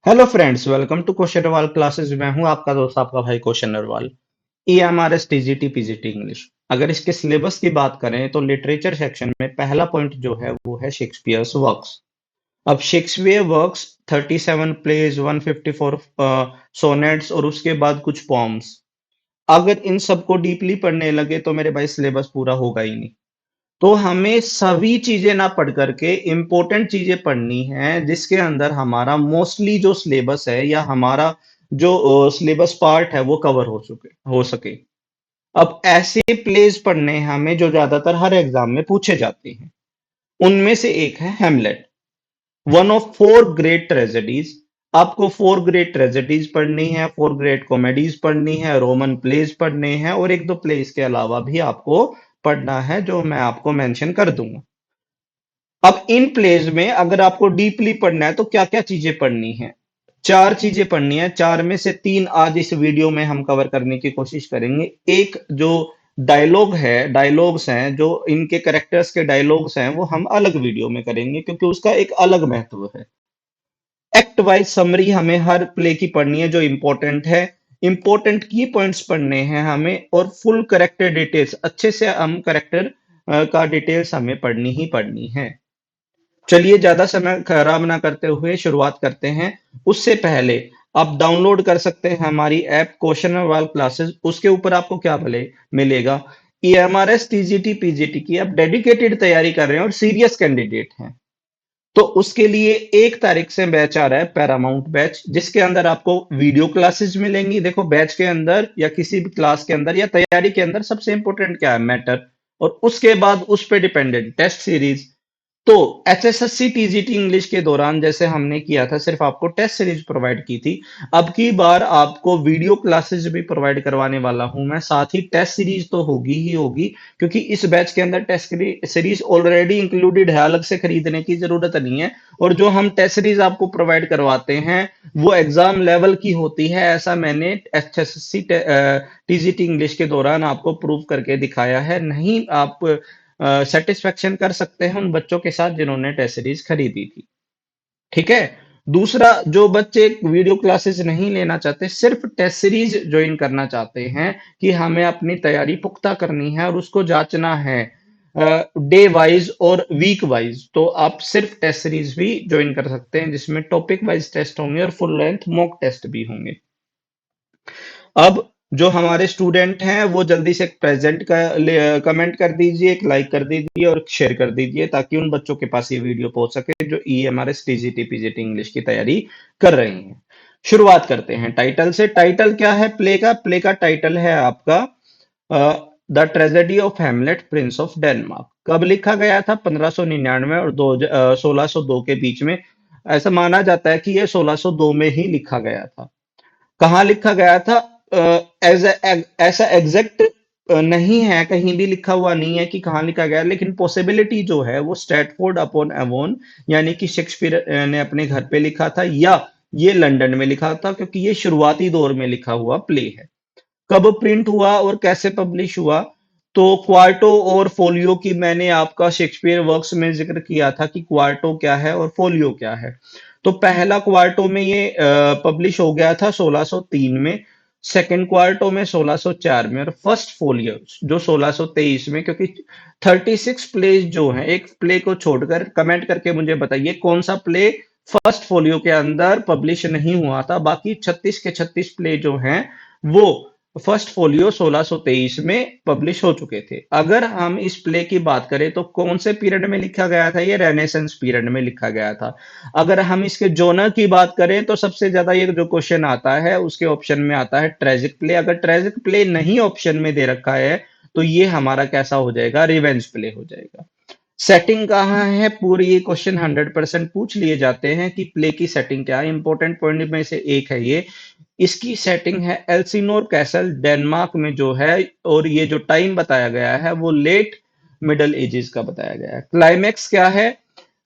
Hello friends, welcome to question Narwal classes. मैं हूं आपका दोस्त, आपका भाई question Narwal. EMRS TGT PGT English. अगर इसके सिलेबस की बात करें तो लिटरेचर सेक्शन में पहला पॉइंट जो है वो है शेक्सपियर्स वर्क्स। अब शेक्सपियर वर्क्स 37 प्लेज, 154 सोनेट्स और उसके बाद कुछ पॉम्स। अगर इन सबको डीपली पढ़ने लगे तो मेरे भाई सिलेबस पूरा होगा ही नहीं। तो हमें सभी चीजें ना पढ़ करके इंपॉर्टेंट चीजें पढ़नी है, जिसके अंदर हमारा मोस्टली जो सिलेबस है या हमारा जो सिलेबस पार्ट है वो कवर हो सके। अब ऐसे प्लेस पढ़ने हैं हमें जो ज्यादातर हर एग्जाम में पूछे जाते हैं। उनमें से एक है Hamlet, one of four great tragedies. आपको फोर ग्रेट ट्रेजेडीज पढ़नी है, फोर ग्रेट कॉमेडीज पढ़नी है, रोमन प्लेस पढ़ने हैं और एक दो प्लेस के अलावा भी आपको पढ़ना है जो मैं आपको मेंशन कर दूंगा। अब इन प्लेज में अगर आपको डीपली पढ़ना है तो क्या क्या चीजें पढ़नी है? चार चीजें पढ़नी है। चार में से तीन आज इस वीडियो में हम कवर करने की कोशिश करेंगे। एक जो डायलॉग्स हैं, जो इनके करेक्टर्स के डायलॉग्स हैं, वो हम अलग वीडियो में करेंगे क्योंकि उसका एक अलग महत्व है। एक्ट वाइज समरी हमें हर प्ले की पढ़नी है जो इंपॉर्टेंट है। इंपॉर्टेंट की पॉइंट्स पढ़ने हैं हमें और फुल करेक्टर डिटेल्स अच्छे से हम करेक्टर का डिटेल्स हमें पढ़नी ही पढ़नी है। चलिए ज्यादा समय खराब ना करते हुए शुरुआत करते हैं। उससे पहले आप डाउनलोड कर सकते हैं हमारी ऐप क्वेश्चन वाल क्लासेस। उसके ऊपर आपको क्या मिलेगा? EMRS टीजीटी पीजीटी की आप डेडिकेटेड तैयारी कर रहे हैं और सीरियस कैंडिडेट हैं तो उसके लिए 1 तारीख से बैच आ रहा है, पैरामाउंट बैच, जिसके अंदर आपको वीडियो क्लासेस मिलेंगी। देखो, बैच के अंदर या किसी भी क्लास के अंदर या तैयारी के अंदर सबसे इंपॉर्टेंट क्या है? मैटर। और उसके बाद उस पर डिपेंडेंट टेस्ट सीरीज। तो HSSC टीजीटी इंग्लिश के दौरान जैसे हमने किया था, सिर्फ आपको टेस्ट सीरीज प्रोवाइड की थी। अब की बार आपको वीडियो क्लासेस भी प्रोवाइड करवाने वाला हूं मैं, साथ ही टेस्ट सीरीज तो होगी ही होगी, क्योंकि इस बैच के अंदर टेस्ट सीरीज ऑलरेडी इंक्लूडेड है, अलग से खरीदने की जरूरत नहीं है। और जो हम टेस्ट सीरीज आपको प्रोवाइड करवाते हैं वो एग्जाम लेवल की होती है, ऐसा मैंने HSSC टीजीटी इंग्लिश के दौरान आपको प्रूव करके दिखाया है। नहीं, आप सेटिस्फेक्शन कर सकते हैं उन बच्चों के साथ जिन्होंने टेस्ट सीरीज खरीदी थी। ठीक है। दूसरा, जो बच्चे वीडियो क्लासेस नहीं लेना चाहते, सिर्फ टेस्ट सीरीज ज्वाइन करना चाहते हैं कि हमें अपनी तैयारी पुख्ता करनी है और उसको जांचना है डे वाइज और वीक वाइज, तो आप सिर्फ टेस्ट सीरीज भी ज्वाइन कर सकते हैं जिसमें टॉपिक वाइज टेस्ट होंगे और फुल लेंथ मॉक टेस्ट भी होंगे। अब जो हमारे स्टूडेंट हैं वो जल्दी से प्रेजेंट का कमेंट कर दीजिए, एक लाइक कर दीजिए और शेयर कर दीजिए ताकि उन बच्चों के पास ये वीडियो पहुंच सके जो EMRS टीजीटी पीजीटी इंग्लिश की तैयारी कर रहे हैं। शुरुआत करते हैं टाइटल से। टाइटल क्या है प्ले का? प्ले का टाइटल है आपका the tragedy of Hamlet Prince of Denmark. कब लिखा गया था? 1599 और 1602 के बीच में। ऐसा माना जाता है कि ये 1602 में ही लिखा गया था। कहाँ लिखा गया था? ऐसा एग्जैक्ट नहीं है, कहीं भी लिखा हुआ नहीं है कि कहाँ लिखा गया, लेकिन पॉसिबिलिटी जो है वो स्ट्रैटफोर्ड अपॉन एवोन, यानी कि शेक्सपियर ने अपने घर पे लिखा था, या ये लंदन में लिखा था, क्योंकि ये शुरुआती दौर में लिखा हुआ प्ले है। कब प्रिंट हुआ और कैसे पब्लिश हुआ? तो क्वार्टो और फोलियो की मैंने आपका शेक्सपियर वर्क्स में जिक्र किया था कि क्वार्टो क्या है और फोलियो क्या है। तो पहला क्वार्टो में ये पब्लिश हो गया था 1603 में, सेकंड क्वार्टो में 1604 में, और फर्स्ट फोलियो जो 1623 में। क्योंकि 36 प्ले जो हैं, एक प्ले को छोड़कर, कमेंट करके मुझे बताइए कौन सा प्ले फर्स्ट फोलियो के अंदर पब्लिश नहीं हुआ था। बाकी 36 के 36 प्ले जो हैं वो फर्स्ट फोलियो 1623 में पब्लिश हो चुके थे। अगर हम इस प्ले की बात करें तो कौन से पीरियड में लिखा गया था? ये रेनेसेंस पीरियड में लिखा गया था। अगर हम इसके जोनर की बात करें तो सबसे ज्यादा ये जो क्वेश्चन आता है उसके ऑप्शन में आता है ट्रेजिक प्ले। अगर ट्रेजिक प्ले नहीं ऑप्शन में दे रखा है तो ये हमारा कैसा हो जाएगा? रिवेंज प्ले हो जाएगा। सेटिंग कहाँ है? पूरी ये क्वेश्चन 100% पूछ लिए जाते हैं कि प्ले की सेटिंग क्या है। इंपॉर्टेंट पॉइंट में से एक है ये। इसकी सेटिंग है एल्सिनोर कैसल, डेनमार्क में जो है, और ये जो टाइम बताया गया है वो लेट मिडल एजेस का बताया गया है। क्लाइमैक्स क्या है?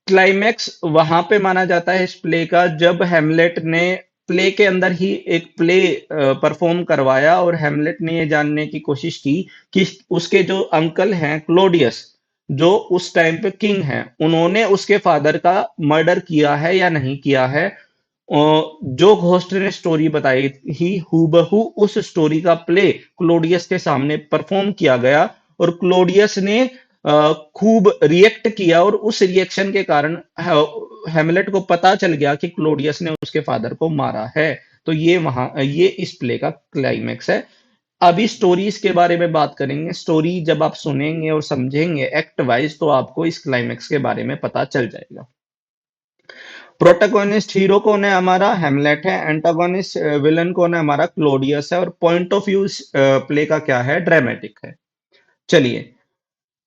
क्लाइमैक्स वहां पे माना जाता है इस प्ले का जब हेमलेट ने प्ले के अंदर ही एक प्ले परफॉर्म करवाया और हेमलेट ने ये जानने की कोशिश की कि उसके जो अंकल हैं क्लोडियस, जो उस टाइम पे किंग हैं, उन्होंने उसके फादर का मर्डर किया है या नहीं किया है। जो घोस्ट ने स्टोरी बताई ही हूबहू उस स्टोरी का प्ले क्लोडियस के सामने परफॉर्म किया गया और क्लोडियस ने खूब रिएक्ट किया और उस रिएक्शन के कारण हेमलेट को पता चल गया कि क्लोडियस ने उसके फादर को मारा है। तो ये इस प्ले का क्लाइमेक्स है। अभी स्टोरीज के बारे में बात करेंगे। स्टोरी जब आप सुनेंगे और समझेंगे एक्ट वाइज तो आपको इस क्लाइमेक्स के बारे में पता चल जाएगा। प्रोटोगोनिस्ट हीरो कौन है? हमारा हेमलेट है। एंटागोनिस्ट विलन कौन है? हमारा क्लोडियस है। और पॉइंट ऑफ व्यू प्ले का क्या है? ड्रामेटिक है। चलिए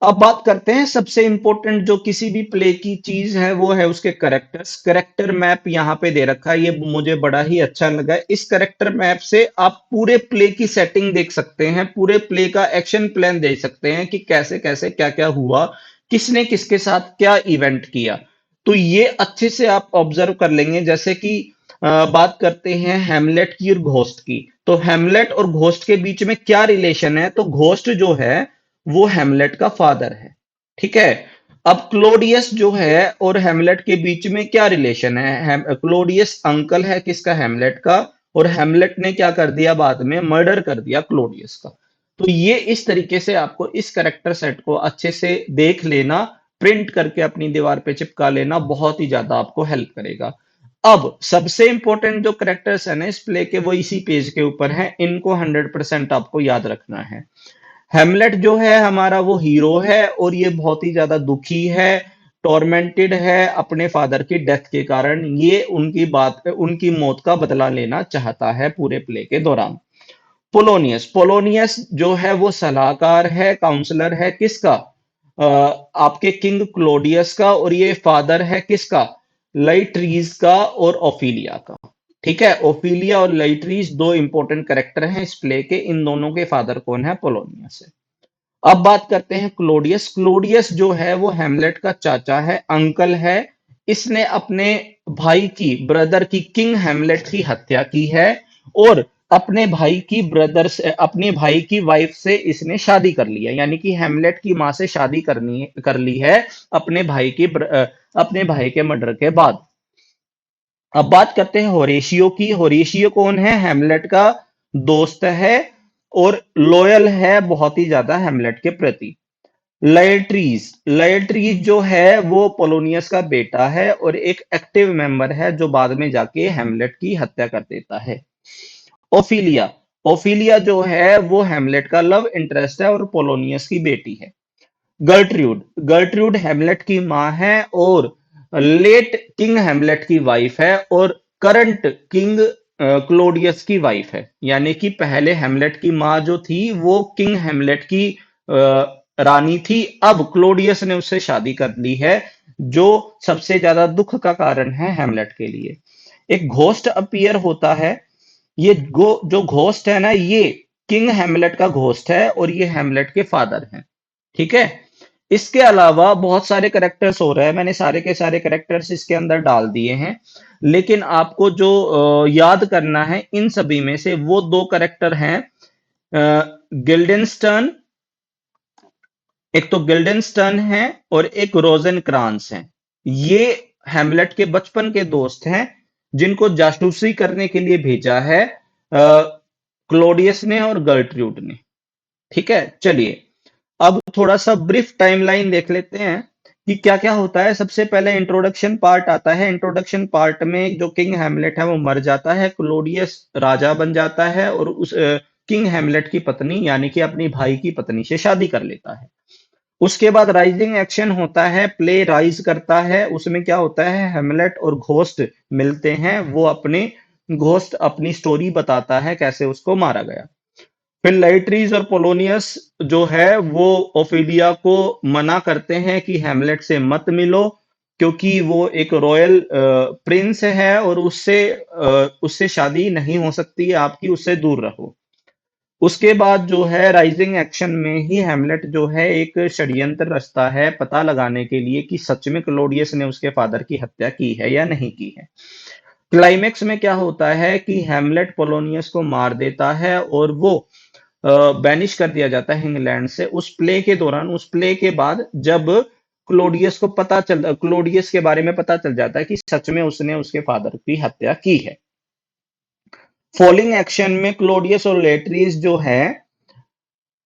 अब बात करते हैं सबसे इंपॉर्टेंट जो किसी भी प्ले की चीज है वो है उसके करेक्टर्स। करेक्टर मैप यहाँ पे दे रखा है, ये मुझे बड़ा ही अच्छा लगा। इस करेक्टर मैप से आप पूरे प्ले की सेटिंग देख सकते हैं, पूरे प्ले का एक्शन प्लान देख सकते हैं कि कैसे कैसे क्या क्या हुआ, किसने किसके साथ क्या इवेंट किया। तो ये अच्छे से आप ऑब्जर्व कर लेंगे। जैसे कि बात करते हैं हेमलेट की और घोस्ट की, तो हेमलेट और घोस्ट के बीच में क्या रिलेशन है? तो घोस्ट जो है वो हेमलेट का फादर है। ठीक है। अब क्लोडियस जो है और हेमलेट के बीच में क्या रिलेशन है? क्लोडियस अंकल है किसका? हेमलेट का। और हेमलेट ने क्या कर दिया? बाद में मर्डर कर दिया क्लोडियस का। तो ये इस तरीके से आपको इस करेक्टर सेट को अच्छे से देख लेना, प्रिंट करके अपनी दीवार पे चिपका लेना, बहुत ही ज्यादा आपको हेल्प करेगा। अब सबसे इंपॉर्टेंट जो करेक्टर्स है ना इस प्ले के, वो इसी पेज के ऊपर है। इनको 100% आपको याद रखना है। हेमलेट जो है हमारा वो हीरो है और ये बहुत ही ज्यादा दुखी है, टॉर्मेंटेड है अपने फादर की डेथ के कारण। ये उनकी मौत का बदला लेना चाहता है पूरे प्ले के दौरान। पोलोनियस पोलोनियस जो है वो सलाहकार है, काउंसलर है किसका? आपके किंग क्लोडियस का। और ये फादर है किसका? लाइट्रीज का और ओफिलिया का। ठीक है। ओफिलिया और लाइट्रीज दो इंपॉर्टेंट कैरेक्टर हैं इस प्ले के। इन दोनों के फादर कौन है? पोलोनियस है। अब बात करते हैं क्लोडियस। क्लोडियस जो है वो हेमलेट का चाचा है, अंकल है। इसने अपने भाई की, ब्रदर की, किंग हेमलेट की हत्या की है और अपने भाई की वाइफ से इसने शादी कर लिया। यानी कि हेमलेट की मां से शादी कर ली है अपने भाई के मर्डर के बाद। अब बात करते हैं होरेशियो की। होरेशियो कौन है? हेमलेट का दोस्त है और लॉयल है बहुत ही ज्यादा हेमलेट के प्रति। लाइट्रीज जो है वो पोलोनियस का बेटा है और एक एक्टिव मेंबर है जो बाद में जाके हेमलेट की हत्या कर देता है। ओफिलिया ओफिलिया जो है वो हेमलेट का लव इंटरेस्ट है और पोलोनियस की बेटी है। गर्ट्रूड गर्ट्रूड हेमलेट की मां है और लेट किंग हेमलेट की वाइफ है और करंट किंग क्लोडियस की वाइफ है। यानी कि पहले हेमलेट की मां जो थी वो किंग हेमलेट की रानी थी, अब क्लोडियस ने उससे शादी कर ली है, जो सबसे ज्यादा दुख का कारण है हेमलेट के लिए। एक घोस्ट अपीयर होता है। जो घोस्ट है ना, ये किंग हेमलेट का घोस्ट है और ये हेमलेट के फादर हैं। ठीक है। इसके अलावा बहुत सारे करेक्टर्स हो रहे हैं, मैंने सारे के सारे करेक्टर्स इसके अंदर डाल दिए हैं। लेकिन आपको जो याद करना है इन सभी में से वो दो करेक्टर हैं। गिल्डनस्टर्न, एक तो गिल्डनस्टर्न है और एक रोजेनक्रांस है। ये हेमलेट के बचपन के दोस्त हैं जिनको जासूसी करने के लिए भेजा है क्लोडियस ने और गर्ट्रूड ने। ठीक है। चलिए अब थोड़ा सा ब्रीफ टाइमलाइन देख लेते हैं कि क्या क्या होता है। सबसे पहले इंट्रोडक्शन पार्ट आता है। इंट्रोडक्शन पार्ट में जो किंग हेमलेट है वो मर जाता है, क्लोडियस राजा बन जाता है और उस किंग हेमलेट की पत्नी यानी कि अपनी भाई की पत्नी से शादी कर लेता है। उसके बाद राइजिंग एक्शन होता है, प्ले राइज करता है। उसमें क्या होता है? हेमलेट और घोस्ट मिलते हैं, वो घोस्ट अपनी स्टोरी बताता है कैसे उसको मारा गया। फिर लाइट्रीज और पोलोनियस जो है वो ओफिलिया को मना करते हैं कि हेमलेट से मत मिलो, क्योंकि वो एक रॉयल प्रिंस है और उससे शादी नहीं हो सकती है आपकी, उससे दूर रहो। उसके बाद जो है राइजिंग एक्शन में ही हेमलेट जो है एक षड्यंत्र रचता है पता लगाने के लिए कि सच में क्लोडियस ने उसके फादर की हत्या की है या नहीं की है। क्लाइमेक्स में क्या होता है कि हेमलेट पोलोनियस को मार देता है और वो बैनिश कर दिया जाता है इंग्लैंड से। उस प्ले के दौरान, उस प्ले के बाद जब क्लोडियस के बारे में पता चल जाता है कि सच में उसने उसके फादर की हत्या की है। फॉलिंग एक्शन में क्लोडियस और लेट्रिस जो है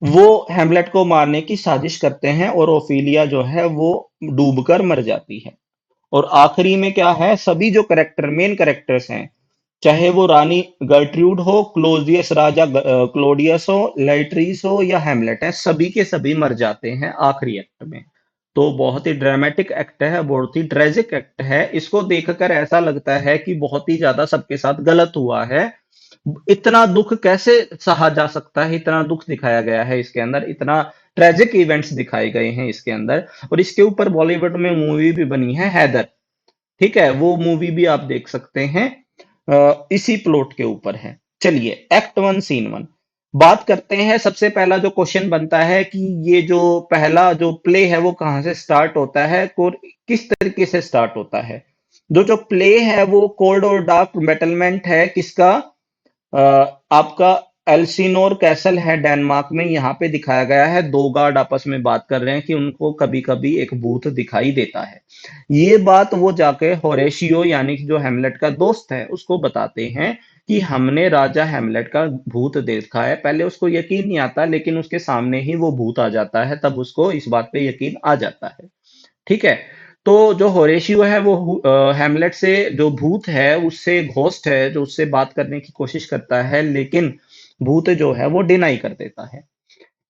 वो हेमलेट को मारने की साजिश करते हैं और ओफिलिया जो है वो डूबकर मर जाती है। और आखिरी में क्या है, सभी जो मेन कैरेक्टर्स हैं, चाहे वो रानी गर्ट्रूड हो, क्लोजियस राजा क्लोडियस हो, लेट्रिस हो या हेमलेट है, सभी के सभी मर जाते हैं आखिरी एक्ट में। तो बहुत ही ड्रामेटिक एक्ट है, बहुत ही ट्रेजिक एक्ट है। इसको देखकर ऐसा लगता है कि बहुत ही ज्यादा सबके साथ गलत हुआ है। इतना दुख कैसे सहा जा सकता है, इतना दुख दिखाया गया है इसके अंदर, इतना ट्रेजिक इवेंट्स दिखाए गए हैं इसके अंदर। और इसके ऊपर बॉलीवुड में मूवी भी बनी है हैदर, ठीक है, वो मूवी भी आप देख सकते हैं, इसी प्लॉट के ऊपर है। चलिए एक्ट वन सीन वन बात करते हैं। सबसे पहला जो क्वेश्चन बनता है कि ये जो पहला जो प्ले है वो कहाँ से स्टार्ट होता है और किस तरीके से स्टार्ट होता है। जो जो प्ले है वो कोल्ड और डार्क बैटलमेंट है किसका, आपका एल्सिनोर कैसल है डेनमार्क में। यहाँ पे दिखाया गया है दो गार्ड आपस में बात कर रहे हैं कि उनको कभी कभी एक भूत दिखाई देता है। ये बात वो जाके होरेशियो यानी कि जो हेमलेट का दोस्त है उसको बताते हैं कि हमने राजा हेमलेट का भूत देखा है। पहले उसको यकीन नहीं आता, लेकिन उसके सामने ही वो भूत आ जाता है, तब उसको इस बात पे यकीन आ जाता है। ठीक है, तो जो होरेशियो है वो हैमलेट से, जो भूत है उससे, घोस्ट है जो उससे बात करने की कोशिश करता है, लेकिन भूत जो है वो डिनाई कर देता है।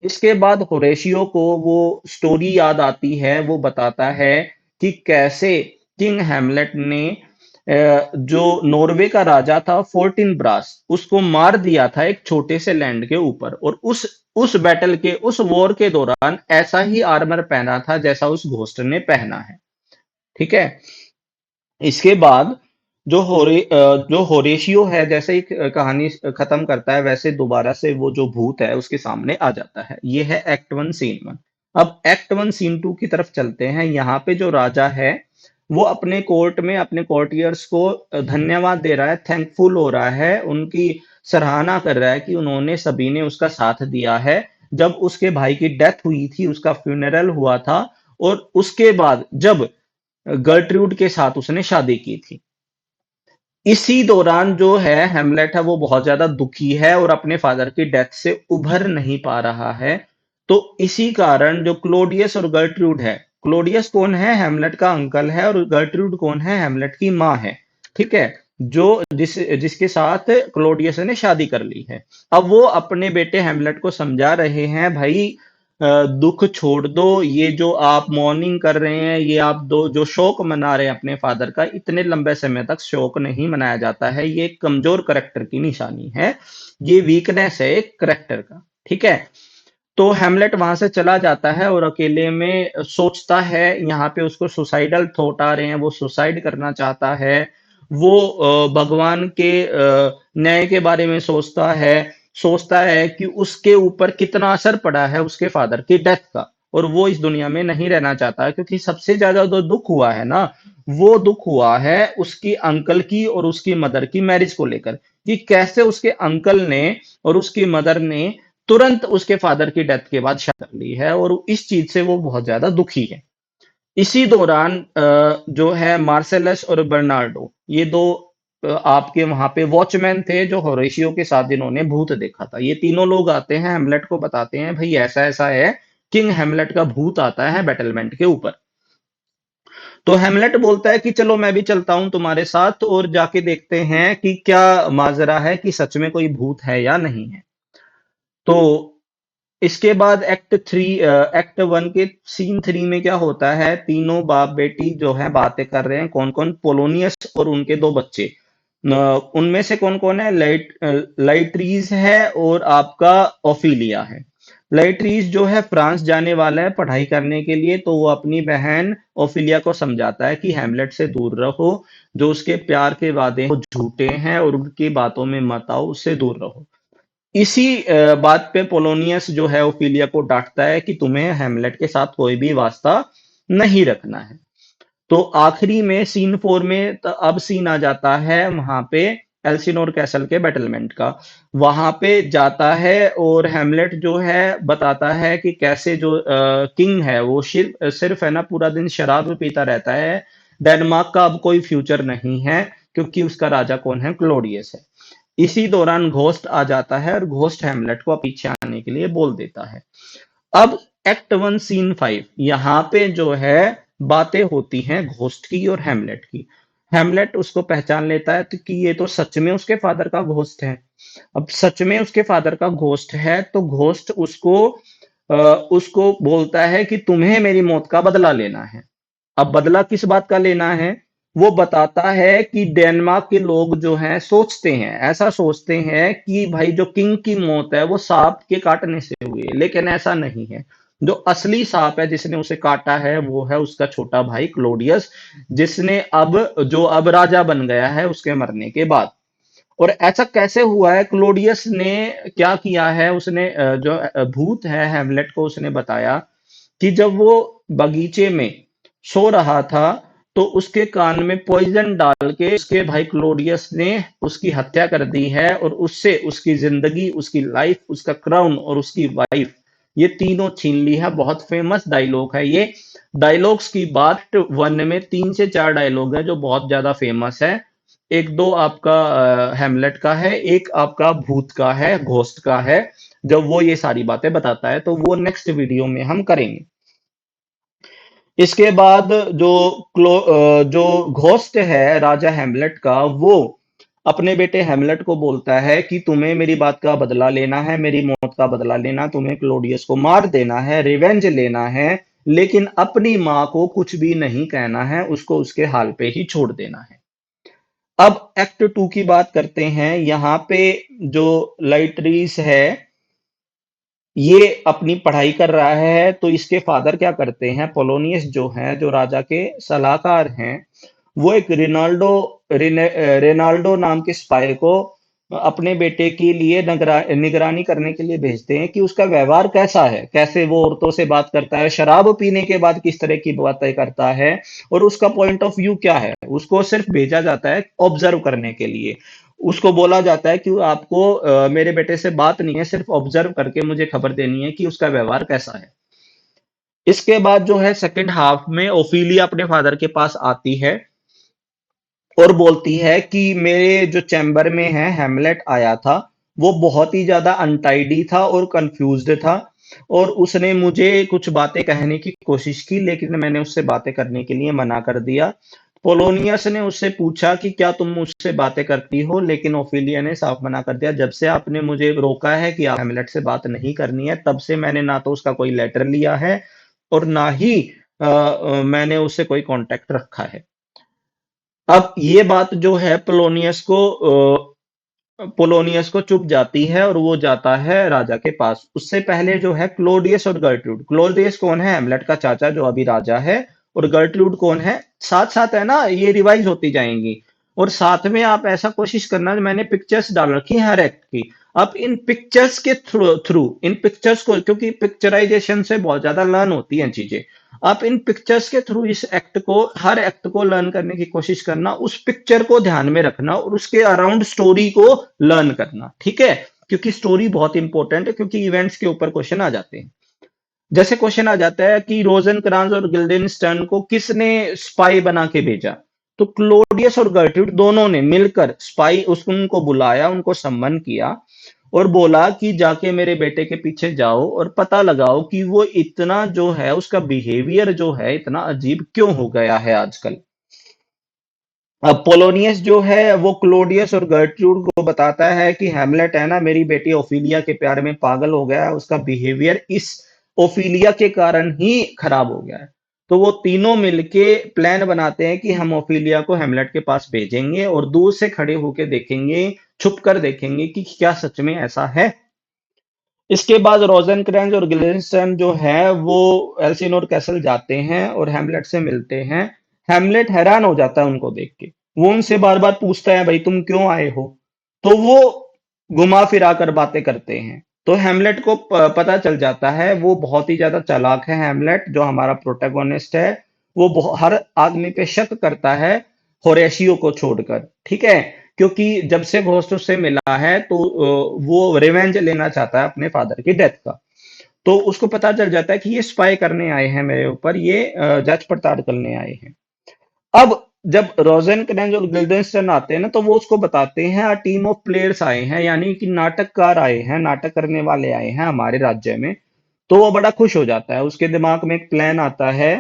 इसके बाद होरेशियो को वो स्टोरी याद आती है, वो बताता है कि कैसे किंग हैमलेट ने जो नॉर्वे का राजा था फोर्टिन ब्रास, उसको मार दिया था एक छोटे से लैंड के ऊपर। और उस बैटल के, उस वॉर के दौरान ऐसा ही आर्मर पहना था जैसा उस घोस्ट ने पहना है। ठीक है, इसके बाद जो होरेशियो है, जैसे ही कहानी खत्म करता है वैसे दोबारा से वो जो भूत है उसके सामने आ जाता है। ये है एक्ट वन सीन वन। अब एक्ट वन सीन टू की तरफ चलते हैं। यहाँ पे जो राजा है वो अपने कोर्ट में अपने कोर्टियर्स को धन्यवाद दे रहा है, थैंकफुल हो रहा है, उनकी सराहना कर रहा है कि उन्होंने, सभी ने उसका साथ दिया है जब उसके भाई की डेथ हुई थी, उसका फ्यूनरल हुआ था, और उसके बाद जब गर्ट्रूड के साथ उसने शादी की थी। इसी दौरान जो है हेमलेट है वो बहुत ज्यादा दुखी है और अपने फादर की डेथ से उभर नहीं पा रहा है। तो इसी कारण जो क्लोडियस और गर्ट्रूड है, क्लोडियस कौन है, हेमलेट का अंकल है, और गर्ट्रूड कौन है, हेमलेट की माँ है। ठीक है, जो जिसके साथ क्लोडियस ने शादी कर ली है। अब वो अपने बेटे हेमलेट को समझा रहे हैं, भाई दुख छोड़ दो, ये जो आप मॉर्निंग कर रहे हैं, ये आप दो जो शोक मना रहे हैं अपने फादर का, इतने लंबे समय तक शोक नहीं मनाया जाता है, ये एक कमजोर करेक्टर की निशानी है, ये वीकनेस है एक करेक्टर का। ठीक है, तो हेमलेट वहां से चला जाता है और अकेले में सोचता है, यहाँ पे उसको सुसाइडल थॉट आ रहे हैं, वो सुसाइड करना चाहता है। वो भगवान के न्याय के बारे में सोचता है कि उसके ऊपर कितना असर पड़ा है उसके फादर की डेथ का, और वो इस दुनिया में नहीं रहना चाहता। क्योंकि सबसे ज्यादा जो दुख हुआ है ना, वो दुख हुआ है उसकी अंकल की और उसकी मदर की मैरिज को लेकर, कि कैसे उसके अंकल ने और उसकी मदर ने तुरंत उसके फादर की डेथ के बाद शादी कर ली है, और इस चीज से वो बहुत ज्यादा दुखी है। इसी दौरान जो है मार्सेलस और बर्नार्डो, ये दो आपके वहां पे वॉचमैन थे जो होरेशियो के साथ इन्होंने भूत देखा था। ये तीनों लोग आते हैं, हेमलेट को बताते हैं भाई ऐसा ऐसा है, किंग हेमलेट का भूत आता है बैटलमेंट के ऊपर। तो हेमलेट बोलता है कि चलो मैं भी चलता हूं तुम्हारे साथ और जाके देखते हैं कि क्या माजरा है, कि सच में कोई भूत है या नहीं है। तो इसके बाद एक्ट वन के सीन थ्री में क्या होता है, तीनों बाप बेटी जो है बातें कर रहे हैं। कौन कौन, पोलोनियस और उनके दो बच्चे। उनमें से कौन कौन है, लाइट्रीज है और आपका ओफिलिया है। लाइट्रीज जो है फ्रांस जाने वाला है पढ़ाई करने के लिए, तो वो अपनी बहन ओफिलिया को समझाता है कि हैमलेट से दूर रहो, जो उसके प्यार के वादे हैं वो झूठे हैं और उनकी बातों में मत आओ, उससे दूर रहो। इसी बात पे पोलोनियस जो है ओफिलिया को डांटता है कि तुम्हें हेमलेट के साथ कोई भी वास्ता नहीं रखना है। तो आखिरी में सीन फोर में अब सीन आ जाता है वहां पे एल्सिनोर कैसल के बैटलमेंट का। वहां पे जाता है और हेमलेट जो है बताता है कि कैसे जो किंग है वो सिर्फ सिर्फ है ना पूरा दिन शराब पीता रहता है। डेनमार्क का अब कोई फ्यूचर नहीं है क्योंकि उसका राजा कौन है, क्लोडियस है। इसी दौरान घोस्ट आ जाता है और घोस्ट हेमलेट को पीछे आने के लिए बोल देता है। अब एक्ट 1 सीन 5 यहाँ पे जो है बातें होती हैं घोस्ट की और हेमलेट की। हेमलेट उसको पहचान लेता है तो कि ये तो सच में उसके फादर का घोस्ट है। अब सच में उसके फादर का घोस्ट है तो घोस्ट उसको बोलता है कि तुम्हें मेरी मौत का बदला लेना है। अब बदला किस बात का लेना है, वो बताता है कि डेनमार्क के लोग जो हैं सोचते हैं, ऐसा सोचते हैं कि भाई जो किंग की मौत है वो सांप के काटने से हुई है, लेकिन ऐसा नहीं है। जो असली सांप है जिसने उसे काटा है वो है उसका छोटा भाई क्लोडियस, जिसने अब राजा बन गया है उसके मरने के बाद। और ऐसा कैसे हुआ है, क्लोडियस ने क्या किया है, उसने भूत है हेमलेट को उसने बताया कि जब वो बगीचे में सो रहा था तो उसके कान में पॉइजन डाल के उसके भाई क्लोडियस ने उसकी हत्या कर दी है और उससे उसकी जिंदगी, उसकी लाइफ, उसका क्राउन और उसकी वाइफ ये तीनों छीन ली है। बहुत फेमस डायलॉग है ये। डायलॉग्स की बात 1 में 3 से 4 डायलॉग है जो बहुत ज्यादा फेमस है। एक दो आपका हेमलेट का है, एक आपका भूत का है, घोस्ट का है। जब वो ये सारी बातें बताता है तो वो नेक्स्ट वीडियो में हम करेंगे। इसके बाद जो घोस्ट है राजा हेमलेट का, वो अपने बेटे हेमलेट को बोलता है कि तुम्हें मेरी बात का बदला लेना है, मेरी मौत का बदला लेना, तुम्हें क्लोडियस को मार देना है, रिवेंज लेना है, लेकिन अपनी माँ को कुछ भी नहीं कहना है, उसको उसके हाल पे ही छोड़ देना है। अब एक्ट 2 की बात करते हैं। यहाँ पे जो लाइटरीस है ये अपनी पढ़ाई कर रहा है तो इसके फादर क्या करते हैं, पोलोनियस जो हैं, जो राजा के सलाहकार हैं, वो एक रेनाल्डो नाम के स्पाई को अपने बेटे के लिए निगरानी करने के लिए भेजते हैं कि उसका व्यवहार कैसा है, कैसे वो औरतों से बात करता है, शराब पीने के बाद किस तरह की बातें करता है और उसका पॉइंट ऑफ व्यू क्या है। उसको सिर्फ भेजा जाता है ऑब्जर्व करने के लिए। उसको बोला जाता है कि आपको मेरे बेटे से बात नहीं है, सिर्फ ऑब्जर्व करके मुझे खबर देनी है कि उसका व्यवहार कैसा है। इसके बाद जो है सेकंड हाफ में ओफीलिया अपने फादर के पास आती है और बोलती है कि मेरे जो चैम्बर में है हेमलेट आया था, वो बहुत ही ज्यादा अनटाइडी था और कंफ्यूज्ड था और उसने मुझे कुछ बातें कहने की कोशिश की लेकिन मैंने उससे बातें करने के लिए मना कर दिया। पोलोनियस ने उससे पूछा कि क्या तुम मुझसे बातें करती हो, लेकिन ओफिलिया ने साफ मना कर दिया। जब से आपने मुझे रोका है कि आप हेमलेट से बात नहीं करनी है, तब से मैंने ना तो उसका कोई लेटर लिया है और ना ही मैंने उससे कोई कांटेक्ट रखा है। अब ये बात जो है पोलोनियस को चुप जाती है और वो जाता है राजा के पास। उससे पहले जो है क्लोडियस और गर्ट्रूड, क्लोडियस कौन है, हेमलेट का चाचा जो अभी राजा है, और गर्ट्रूड कौन है, साथ साथ है ना, ये रिवाइज होती जाएंगी। और साथ में आप ऐसा कोशिश करना, मैंने पिक्चर्स डाल रखी है हर एक्ट की। अब इन पिक्चर्स के थ्रू थ्रू इन पिक्चर्स को, क्योंकि पिक्चराइजेशन से बहुत ज्यादा लर्न होती हैं चीजें, आप इन पिक्चर्स के थ्रू इस एक्ट को, हर एक्ट को लर्न करने की कोशिश करना, उस पिक्चर को ध्यान में रखना और उसके अराउंड स्टोरी को लर्न करना, ठीक है। क्योंकि स्टोरी बहुत इंपॉर्टेंट है, क्योंकि इवेंट्स के ऊपर क्वेश्चन आ जाते हैं। जैसे क्वेश्चन आ जाता है कि रोजनक्रांज और गिल्डेनस्टर्न को किसने स्पाई बना के भेजा, तो क्लोडियस और गर्ट्रूड दोनों ने मिलकर स्पाई उनको बुलाया, उनको सम्मन किया और बोला कि जाके मेरे बेटे के पीछे जाओ और पता लगाओ कि वो इतना जो है उसका बिहेवियर जो है इतना अजीब क्यों हो गया है आजकल। अब पोलोनियस जो है वो क्लोडियस और गर्ट्रूड को बताता है कि हेमलेट है ना मेरी बेटी ओफिलिया के प्यार में पागल हो गया है, उसका बिहेवियर इस ओफिलिया के कारण ही खराब हो गया है। तो वो तीनों मिलके प्लान बनाते हैं कि हम ओफिलिया को हेमलेट के पास भेजेंगे और दूर से खड़े होके देखेंगे, छुप कर देखेंगे कि क्या सच में ऐसा है। इसके बाद रोजेनक्रेंज और गिल्डेनस्टर्न जो है वो एल्सिनोर कैसल जाते हैं और हेमलेट से मिलते हैं। हेमलेट हैरान हो जाता है उनको देख के, वो उनसे बार बार पूछता है भाई तुम क्यों आए हो, तो वो घुमा फिरा कर बातें करते हैं। तो हेमलेट को पता चल जाता है, वो बहुत ही ज्यादा चालाक है हेमलेट जो हमारा प्रोटैगोनिस्ट है। वो हर आदमी पे शक करता है होरेशियो को छोड़कर, ठीक है। क्योंकि जब से घोस्ट उससे मिला है तो वो रिवेंज लेना चाहता है अपने फादर की डेथ का। तो उसको पता चल जाता है कि ये स्पाई करने आए हैं मेरे ऊपर, ये जांच पड़ताल करने आए हैं। अब जब रोजेनक्रैंज और गुल्डनस्टर्न आते हैं ना, तो वो उसको बताते हैं आ टीम ऑफ प्लेयर्स आए हैं, यानी कि नाटककार आए हैं, नाटक करने वाले आए हैं हमारे राज्य में। तो वो बड़ा खुश हो जाता है, उसके दिमाग में एक प्लान आता है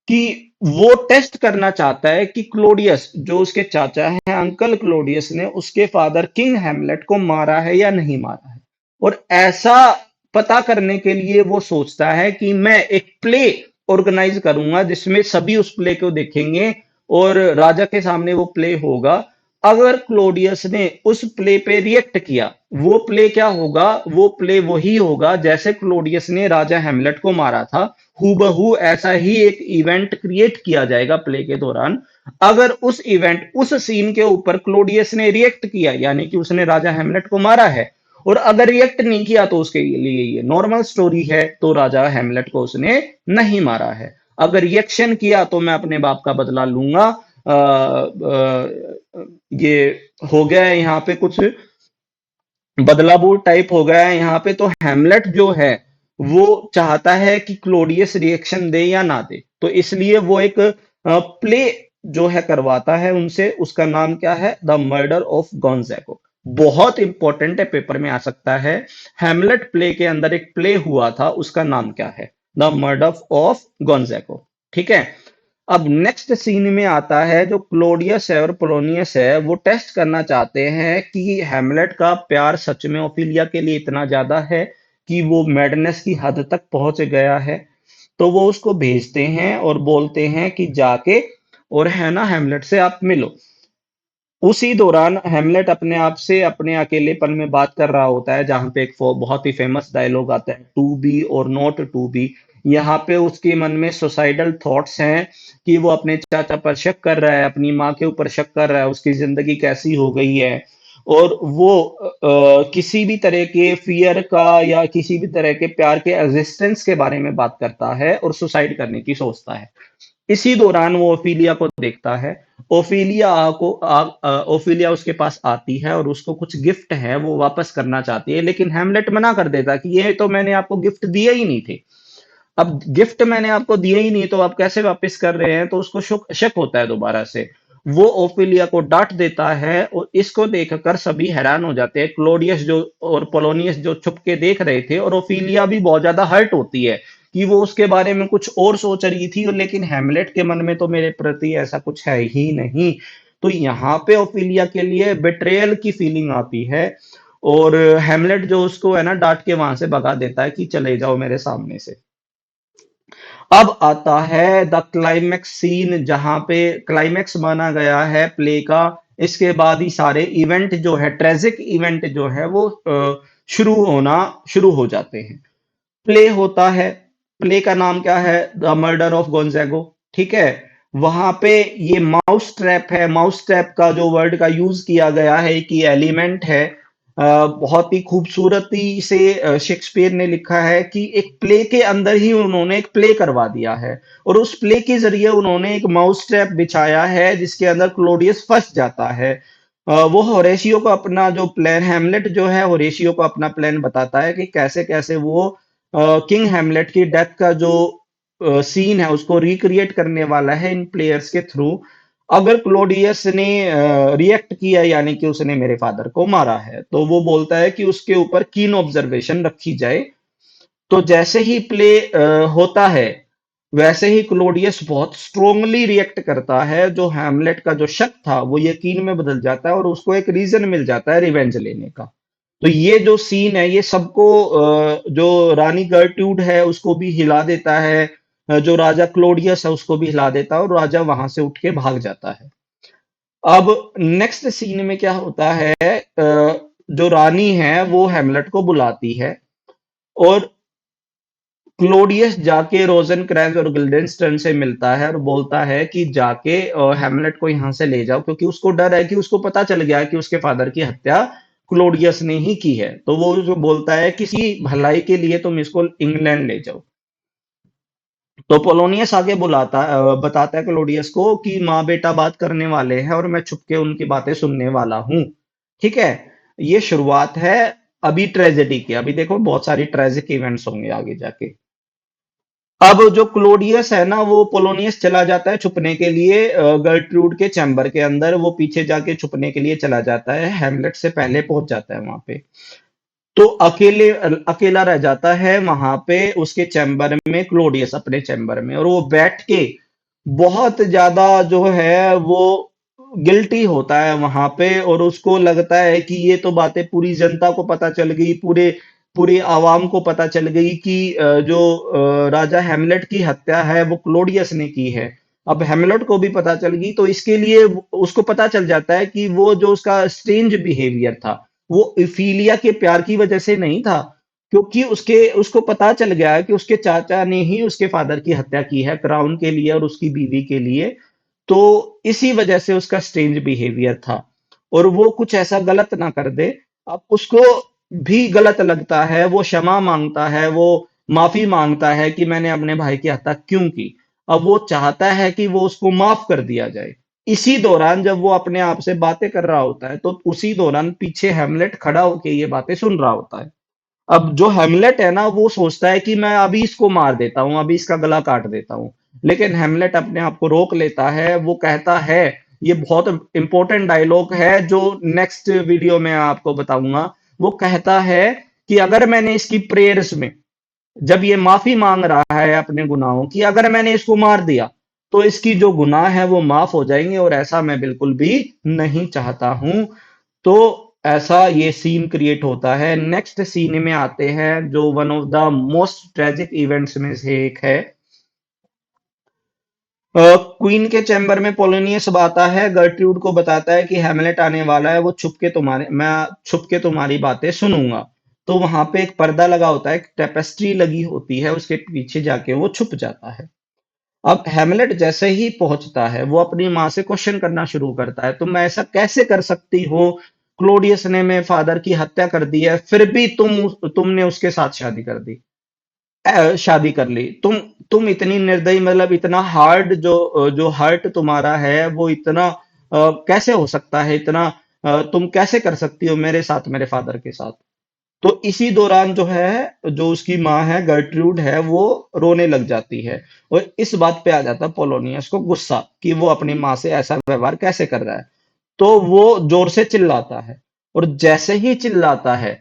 कि वो टेस्ट करना चाहता है कि क्लोडियस जो उसके चाचा हैं, अंकल क्लोडियस ने उसके फादर किंग हेमलेट को मारा है या नहीं मारा है। और ऐसा पता करने के लिए वो सोचता है कि मैं एक प्ले ऑर्गेनाइज करूंगा जिसमें सभी उस प्ले को देखेंगे और राजा के सामने वो प्ले होगा। अगर क्लोडियस ने उस प्ले पे रिएक्ट किया, वो प्ले क्या होगा, वो प्ले वही होगा जैसे क्लोडियस ने राजा हेमलेट को मारा था, हूबहू ऐसा ही एक इवेंट क्रिएट किया जाएगा प्ले के दौरान। अगर उस इवेंट उस सीन के ऊपर क्लोडियस ने रिएक्ट किया, यानी कि उसने राजा हेमलेट को मारा है, और अगर रिएक्ट नहीं किया तो उसके लिए ये नॉर्मल स्टोरी है, तो राजा हेमलेट को उसने नहीं मारा है। अगर रिएक्शन किया तो मैं अपने बाप का बदला लूंगा। ये हो गया है यहाँ पे कुछ बदलाबूर टाइप हो गया है यहाँ पे। तो हेमलेट जो है वो चाहता है कि क्लोडियस रिएक्शन दे या ना दे, तो इसलिए वो एक प्ले जो है करवाता है उनसे। उसका नाम क्या है, द मर्डर ऑफ गॉन्जैगो। बहुत इंपॉर्टेंट है, पेपर में आ सकता है। हेमलेट प्ले के अंदर एक प्ले हुआ था, उसका नाम क्या है, द मर्डर ऑफ गॉन्जैगो। ठीक है। अब नेक्स्ट सीन में आता है, जो क्लोडियस है और पोलोनियस है वो टेस्ट करना चाहते हैं कि हेमलेट का प्यार सच में ओफिलिया के लिए इतना ज्यादा है कि वो मैडनेस की हद तक पहुंच गया है। तो वो उसको भेजते हैं और बोलते हैं कि जाके और है ना हेमलेट से आप मिलो। उसी दौरान हेमलेट अपने आप से अपने अकेलेपन में बात कर रहा होता है, जहां पे एक बहुत ही फेमस डायलॉग आता है, टू बी और नॉट टू बी। यहाँ पे उसके मन में सुसाइडल थॉट्स हैं कि वो अपने चाचा पर शक कर रहा है, अपनी माँ के ऊपर शक कर रहा है, उसकी जिंदगी कैसी हो गई है। और वो किसी भी तरह के फियर का या किसी भी तरह के प्यार के एग्जिस्टेंस के बारे में बात करता है और सुसाइड करने की सोचता है। इसी दौरान वो ओफिलिया को देखता है। ओफिलिया उसके पास आती है और उसको कुछ गिफ्ट है वो वापस करना चाहती है, लेकिन हेमलेट मना कर देता कि ये तो मैंने आपको गिफ्ट दिए ही नहीं थे। अब गिफ्ट मैंने आपको दिए ही नहीं तो आप कैसे वापस कर रहे हैं, तो उसको शक शक होता है दोबारा से। वो ओफिलिया को डांट देता है और इसको देखकर सभी हैरान हो जाते हैं, क्लोडियस जो और पोलोनियस जो छुप के देख रहे थे, और ओफिलिया भी बहुत ज्यादा हर्ट होती है कि वो उसके बारे में कुछ और सोच रही थी, और लेकिन हेमलेट के मन में तो मेरे प्रति ऐसा कुछ है ही नहीं। तो यहाँ पे ओफिलिया के लिए बेट्रेयल की फीलिंग आती है, और हेमलेट जो उसको है ना डांट के वहां से भगा देता है कि चले जाओ मेरे सामने से। अब आता है द क्लाइमैक्स सीन, जहां पे क्लाइमैक्स माना गया है प्ले का। इसके बाद ही सारे इवेंट जो है, ट्रेजिक इवेंट जो है वो शुरू होना शुरू हो जाते हैं। प्ले होता है, प्ले का नाम क्या है, द मर्डर ऑफ गोंजागो। ठीक है। वहां पे ये माउस ट्रैप है, माउस ट्रैप का जो वर्ड का यूज किया गया है कि एलिमेंट है, बहुत ही खूबसूरती से शेक्सपियर ने लिखा है कि एक प्ले के अंदर ही उन्होंने एक प्ले करवा दिया है, और उस प्ले के जरिए उन्होंने एक माउस ट्रैप बिछाया है जिसके अंदर क्लोडियस फंस जाता है। वो होरेशियो को अपना जो प्लान, हेमलेट जो है होरेशियो को अपना प्लान बताता है कि कैसे कैसे वो किंग हेमलेट की डेथ का जो सीन है उसको रिक्रिएट करने वाला है इन प्लेयर्स के थ्रू। अगर क्लोडियस ने रिएक्ट किया, यानी कि उसने मेरे फादर को मारा है, तो वो बोलता है कि उसके ऊपर कीन ऑब्जर्वेशन रखी जाए। तो जैसे ही प्ले होता है, वैसे ही क्लोडियस बहुत स्ट्रोंगली रिएक्ट करता है। जो हैमलेट का जो शक था वो यकीन में बदल जाता है, और उसको एक रीजन मिल जाता है रिवेंज लेने का। तो ये जो सीन है ये सबको, जो रानी गर्ट्यूड है उसको भी हिला देता है, जो राजा क्लोडियस है उसको भी हिला देता है, और राजा वहां से उठ के भाग जाता है। अब नेक्स्ट सीन में क्या होता है, जो रानी है वो हेमलेट को बुलाती है, और क्लोडियस जाके रोजेनक्रैंज और गिल्डेनस्टर्न से मिलता है और बोलता है कि जाके हेमलेट को यहाँ से ले जाओ, क्योंकि उसको डर है कि उसको पता चल गया है कि उसके फादर की हत्या क्लोडियस ने ही की है। तो वो जो बोलता है किसी भलाई के लिए तुम इसको इंग्लैंड ले जाओ। तो पोलोनियस आगे बताता है क्लोडियस को कि माँ बेटा बात करने वाले हैं और मैं छुप के उनकी बातें सुनने वाला हूँ। ठीक है, ये शुरुआत है अभी ट्रेजेडी की। अभी देखो बहुत सारी ट्रेजिक इवेंट्स होंगे आगे जाके। अब जो क्लोडियस है ना, वो पोलोनियस चला जाता है छुपने के लिए गर्ट्रूड के चैम्बर के अंदर। वो पीछे जाके छुपने के लिए चला जाता है, हैमलेट से पहले पहुंच जाता है वहां पे। तो अकेला रह जाता है वहां पे उसके चैम्बर में, क्लोडियस अपने चैम्बर में, और वो बैठ के बहुत ज्यादा जो है वो गिल्टी होता है वहां पे। और उसको लगता है कि ये तो बातें पूरी जनता को पता चल गई, पूरे पूरी आवाम को पता चल गई कि जो राजा हेमलेट की हत्या है वो क्लोडियस ने की है। अब हेमलेट को भी पता चल गई, तो इसके लिए उसको पता चल जाता है कि वो जो उसका स्ट्रेंज बिहेवियर था, वो इफीलिया के प्यार की वजह से नहीं था, क्योंकि उसके उसको पता चल गया है कि उसके चाचा ने ही उसके फादर की हत्या की है क्राउन के लिए और उसकी बीवी के लिए। तो इसी वजह से उसका स्ट्रेंज बिहेवियर था, और वो कुछ ऐसा गलत ना कर दे। अब उसको भी गलत लगता है, वो क्षमा मांगता है, वो माफी मांगता है कि मैंने अपने भाई की हत्या क्यों की। अब वो चाहता है कि वो उसको माफ कर दिया जाए। इसी दौरान जब वो अपने आप से बातें कर रहा होता है, तो उसी दौरान पीछे हेमलेट खड़ा होके ये बातें सुन रहा होता है। अब जो हेमलेट है ना, वो सोचता है कि मैं अभी इसको मार देता हूँ, अभी इसका गला काट देता हूँ। लेकिन हेमलेट अपने आप को रोक लेता है। वो कहता है, ये बहुत इंपॉर्टेंट डायलॉग है जो नेक्स्ट वीडियो में आपको बताऊंगा। वो कहता है कि अगर मैंने इसकी प्रेयर्स में, जब ये माफी मांग रहा है अपने गुनाहों की, अगर मैंने इसको मार दिया तो इसकी जो गुनाह है वो माफ हो जाएंगे, और ऐसा मैं बिल्कुल भी नहीं चाहता हूं। तो ऐसा ये सीन क्रिएट होता है। नेक्स्ट सीन में आते हैं जो one of the most tragic events में से एक है। क्वीन के चैम्बर में पोलोनियस आता है, गर्ट्रूड को बताता है कि हैमलेट आने वाला है, वो मैं छुप के तुम्हारी बातें सुनूंगा। तो वहां पे एक पर्दा लगा होता है, एक टेपेस्ट्री लगी होती है, उसके पीछे जाके वो छुप जाता है। अब हैमलेट जैसे ही पहुंचता है, वो अपनी माँ से क्वेश्चन करना शुरू करता है, तुम ऐसा कैसे कर सकती हो? क्लोडियस ने मेरे फादर की हत्या कर दी है, फिर भी तुमने उसके साथ शादी कर ली। तुम इतनी निर्दयी, मतलब इतना हार्ड, जो हर्ट तुम्हारा है वो इतना कैसे हो सकता है? इतना तुम कैसे कर सकती हो मेरे साथ, मेरे फादर के साथ? तो इसी दौरान जो है, जो उसकी माँ है गर्ट्रूड है, वो रोने लग जाती है। और इस बात पे आ जाता है पोलोनियस को गुस्सा कि वो अपनी माँ से ऐसा व्यवहार कैसे कर रहा है। तो वो जोर से चिल्लाता है, और जैसे ही चिल्लाता है,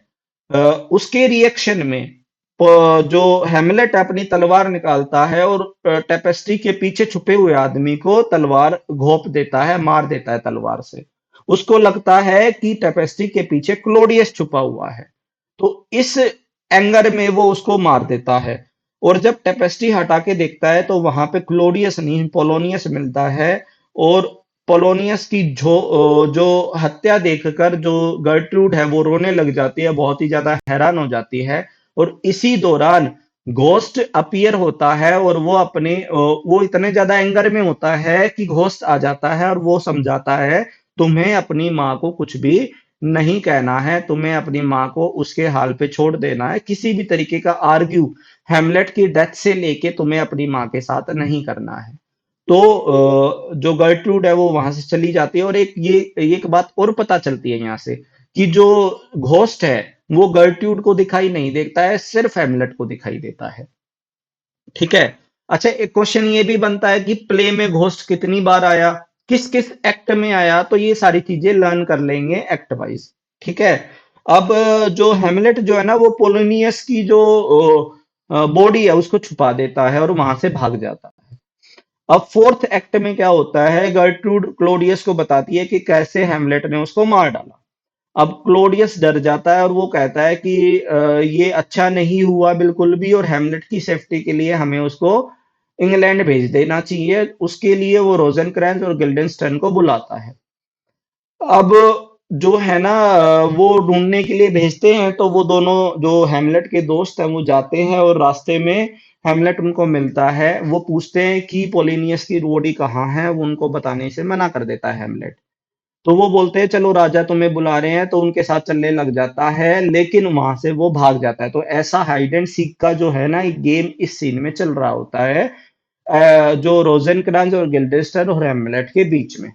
अ, उसके रिएक्शन में जो हेमलेट अपनी तलवार निकालता है और टेपेस्ट्री के पीछे छुपे हुए आदमी को तलवार घोंप देता है, मार देता है तलवार से। उसको लगता है कि टेपेस्ट्री के पीछे क्लोडियस छुपा हुआ है, तो इस एंगर में वो उसको मार देता है। और जब टेपेस्ट्री हटा के देखता है, तो वहां पे क्लोडियस नहीं, पोलोनियस मिलता है। और पोलोनियस की जो हत्या देखकर जो गर्ट्रूड है वो रोने लग जाती है, बहुत ही ज्यादा हैरान हो जाती है। और इसी दौरान घोस्ट अपीयर होता है, और वो इतने ज्यादा एंगर में होता है कि घोस्ट आ जाता है और वो समझाता है, तुम्हें अपनी माँ को कुछ भी नहीं कहना है, तुम्हें अपनी माँ को उसके हाल पे छोड़ देना है, किसी भी तरीके का आर्ग्यू हेमलेट की डेथ से लेके तुम्हें अपनी माँ के साथ नहीं करना है। तो जो गर्ट्रूड है वो वहां से चली जाती है। और एक बात और पता चलती है यहाँ से, कि जो घोस्ट है वो गर्ट्रूड को दिखाई नहीं देता है, सिर्फ हेमलेट को दिखाई देता है। ठीक है। अच्छा, एक क्वेश्चन ये भी बनता है कि प्ले में घोस्ट कितनी बार आया, किस किस एक्ट में आया, तो ये सारी चीजें लर्न कर लेंगे एक्ट वाइज। ठीक है। अब जो हेमलेट जो है ना, वो पोलोनियस की जो बॉडी है उसको छुपा देता है और वहां से भाग जाता है। अब फोर्थ एक्ट में क्या होता है, गर्ट्रूड क्लोडियस को बताती है कि कैसे हेमलेट ने उसको मार डाला। अब क्लोडियस डर जाता है और वो कहता है कि ये अच्छा नहीं हुआ बिल्कुल भी, और हेमलेट की सेफ्टी के लिए हमें उसको इंग्लैंड भेज देना चाहिए। उसके लिए वो रोजेनक्रेंज और गिल्डेनस्टर्न को बुलाता है। अब जो है ना, वो ढूंढने के लिए भेजते हैं, तो वो दोनों जो हेमलेट के दोस्त हैं वो जाते हैं, और रास्ते में हेमलेट उनको मिलता है। वो पूछते हैं कि पोलिनियस की बॉडी कहाँ है, वो उनको बताने से मना कर देता है हेमलेट। तो वो बोलते हैं चलो राजा तुम्हें बुला रहे हैं, तो उनके साथ चलने लग जाता है, लेकिन वहां से वो भाग जाता है। तो ऐसा हाइड एंड सीक का जो है ना, एक गेम इस सीन में चल रहा होता है। जो रोजेनक्रांज और गिल्डेस्टर और हेमलेट के बीच में।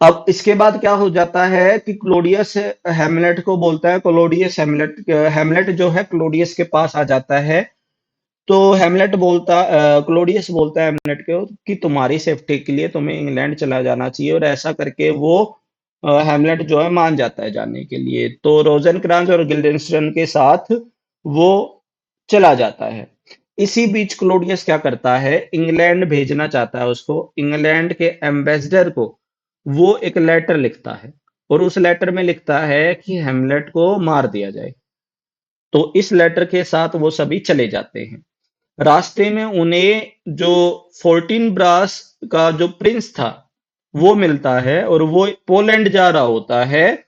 अब इसके बाद क्या हो जाता है कि क्लोडियस हेमलेट को बोलता है, क्लोडियस हेमलेट, हेमलेट जो है क्लोडियस के पास आ जाता है। तो क्लोडियस बोलता है हेमलेट को कि तुम्हारी सेफ्टी के लिए तुम्हें इंग्लैंड चला जाना चाहिए, और ऐसा करके वो हेमलेट जो है मान जाता है जाने के लिए। तो रोजेनक्रांज और गिल्डेस्टर्न के साथ वो चला जाता है। इसी बीच क्लोडियस क्या करता है, इंग्लैंड भेजना चाहता है उसको, इंग्लैंड के एम्बेसडर को वो एक लेटर लिखता है, और उस लेटर में लिखता है कि हेमलेट को मार दिया जाए। तो इस लेटर के साथ वो सभी चले जाते हैं। रास्ते में उन्हें जो 14 ब्रास का जो प्रिंस था वो मिलता है, और वो पोलैंड जा रहा होता है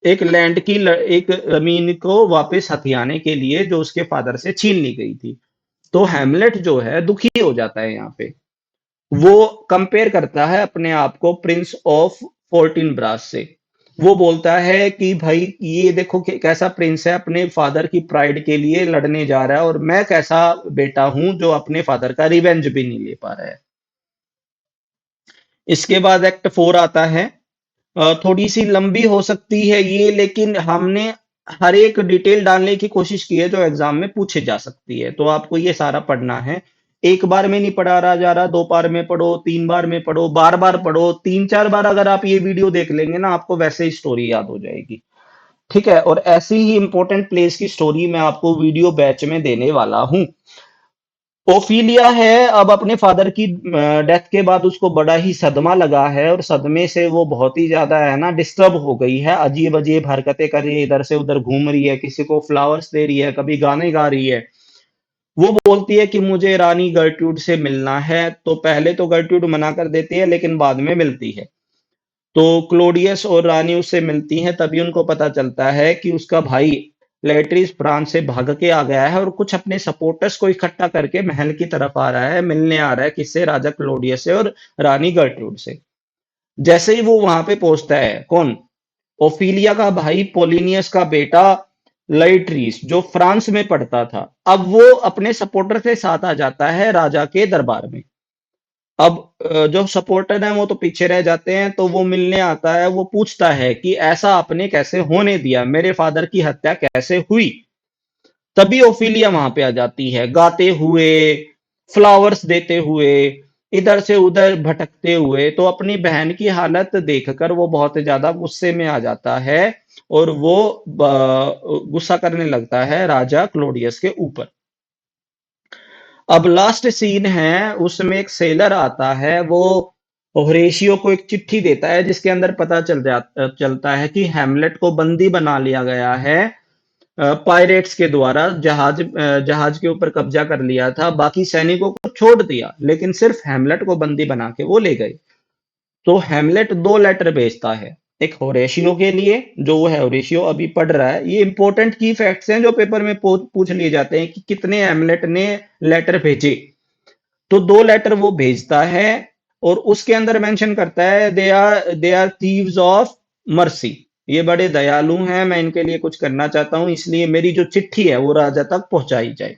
एक लैंड की एक जमीन को वापस हथियाने के लिए जो उसके फादर से छीन ली गई थी। तो हेमलेट जो है दुखी हो जाता है यहाँ पे। वो कंपेयर करता है अपने आप को प्रिंस ऑफ 14 ब्रास से। वो बोलता है कि भाई ये देखो कि कैसा प्रिंस है, अपने फादर की प्राइड के लिए लड़ने जा रहा है, और मैं कैसा बेटा हूं जो अपने फादर का रिवेंज भी नहीं ले पा रहा है। इसके बाद एक्ट 4 आता है। थोड़ी सी लंबी हो सकती है ये, लेकिन हमने हर एक डिटेल डालने की कोशिश की है जो एग्जाम में पूछे जा सकती है, तो आपको ये सारा पढ़ना है। एक बार में नहीं पढ़ा रहा जा रहा, 2 बार में पढ़ो, 3 बार में पढ़ो, बार बार पढ़ो, 3-4 बार अगर आप ये वीडियो देख लेंगे ना, आपको वैसे ही स्टोरी याद हो जाएगी। ठीक है, और ऐसी ही इंपॉर्टेंट प्लेस की स्टोरी मैं आपको वीडियो बैच में देने वाला हूँ। ओफिलिया है, अब अपने फादर की डेथ के बाद उसको बड़ा ही सदमा लगा है, और सदमे से वो बहुत ही ज्यादा है ना डिस्टर्ब हो गई है, अजीब अजीब हरकतें कर रही है, इधर से उधर घूम रही है, किसी को फ्लावर्स दे रही है, कभी गाने गा रही है। वो बोलती है कि मुझे रानी गर्ट्रूड से मिलना है, तो पहले तो गर्ट्रूड मना कर देती है, लेकिन बाद में मिलती है। तो क्लोडियस और रानी उससे मिलती हैं, तभी उनको पता चलता है कि उसका भाई लेट्रिस फ्रांस से भाग के आ गया है, और कुछ अपने सपोर्टर्स को इकट्ठा करके महल की तरफ आ रहा है, मिलने आ रहा है किससे, राजा क्लोडियस से और रानी गर्ट्रूड से। जैसे ही वो वहां पे पहुंचता है, कौन, ओफिलिया का भाई पोलिनियस का बेटा लाइट्रीस, जो फ्रांस में पढ़ता था, अब वो अपने सपोर्टर के साथ आ जाता है राजा के दरबार में। अब जो सपोर्टर हैं वो तो पीछे रह जाते हैं, तो वो मिलने आता है, वो पूछता है कि ऐसा आपने कैसे होने दिया, मेरे फादर की हत्या कैसे हुई। तभी ओफिलिया वहां पे आ जाती है, गाते हुए, फ्लावर्स देते हुए, इधर से उधर भटकते हुए। तो अपनी बहन की हालत देखकर वो बहुत ज्यादा गुस्से में आ जाता है, और वो गुस्सा करने लगता है राजा क्लोडियस के ऊपर। अब लास्ट सीन है, उसमें एक सेलर आता है, वो होरेशियो को एक चिट्ठी देता है, जिसके अंदर पता चलता है कि हैमलेट को बंदी बना लिया गया है पायरेट्स के द्वारा। जहाज के ऊपर कब्जा कर लिया था, बाकी सैनिकों को छोड़ दिया, लेकिन सिर्फ हैमलेट को बंदी बना के वो ले गए। तो हेमलेट 2 लेटर भेजता है, एक होरेशियो के लिए, जो वो है होरेशियो अभी पढ़ रहा है। ये इंपॉर्टेंट की फैक्ट्स हैं जो पेपर में पूछ लिए जाते हैं कि कितने हेमलेट ने लेटर भेजे। तो 2 लेटर वो भेजता है, और उसके अंदर मेंशन करता है they are thieves of mercy, ये बड़े दयालु हैं, मैं इनके लिए कुछ करना चाहता हूं, इसलिए मेरी जो चिट्ठी है वो राजा तक पहुंचाई जाए।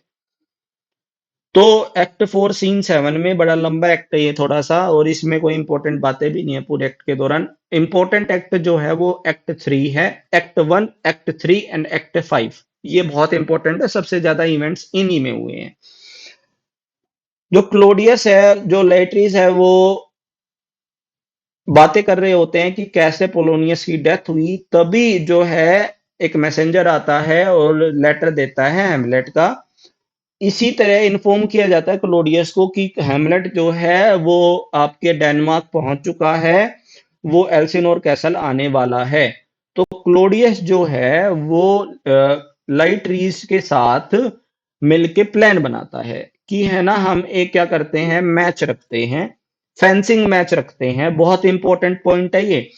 तो एक्ट 4 सीन 7 में, बड़ा लंबा एक्ट है ये थोड़ा सा, और इसमें कोई इंपॉर्टेंट बातें भी नहीं है पूरे एक्ट के दौरान। इंपॉर्टेंट एक्ट जो है वो एक्ट 3 है। एक्ट 1, एक्ट 3 एंड एक्ट 5, ये बहुत इंपॉर्टेंट है, सबसे ज्यादा इवेंट्स इन्हीं में हुए हैं। जो क्लोडियस है, जो लेट्रिस है, वो बातें कर रहे होते हैं कि कैसे पोलोनियस की डेथ हुई, तभी जो है एक मैसेंजर आता है और लेटर देता है हेमलेट का। इसी तरह इन्फॉर्म किया जाता है क्लोडियस को कि हेमलेट जो है वो आपके डेनमार्क पहुंच चुका है, वो एल्सिनोर कैसल आने वाला है। तो क्लोडियस जो है वो लाइट रीस के साथ मिलके प्लान बनाता है कि है ना, हम एक क्या करते हैं, मैच रखते हैं, फेंसिंग मैच रखते हैं। बहुत इंपॉर्टेंट पॉइंट है ये।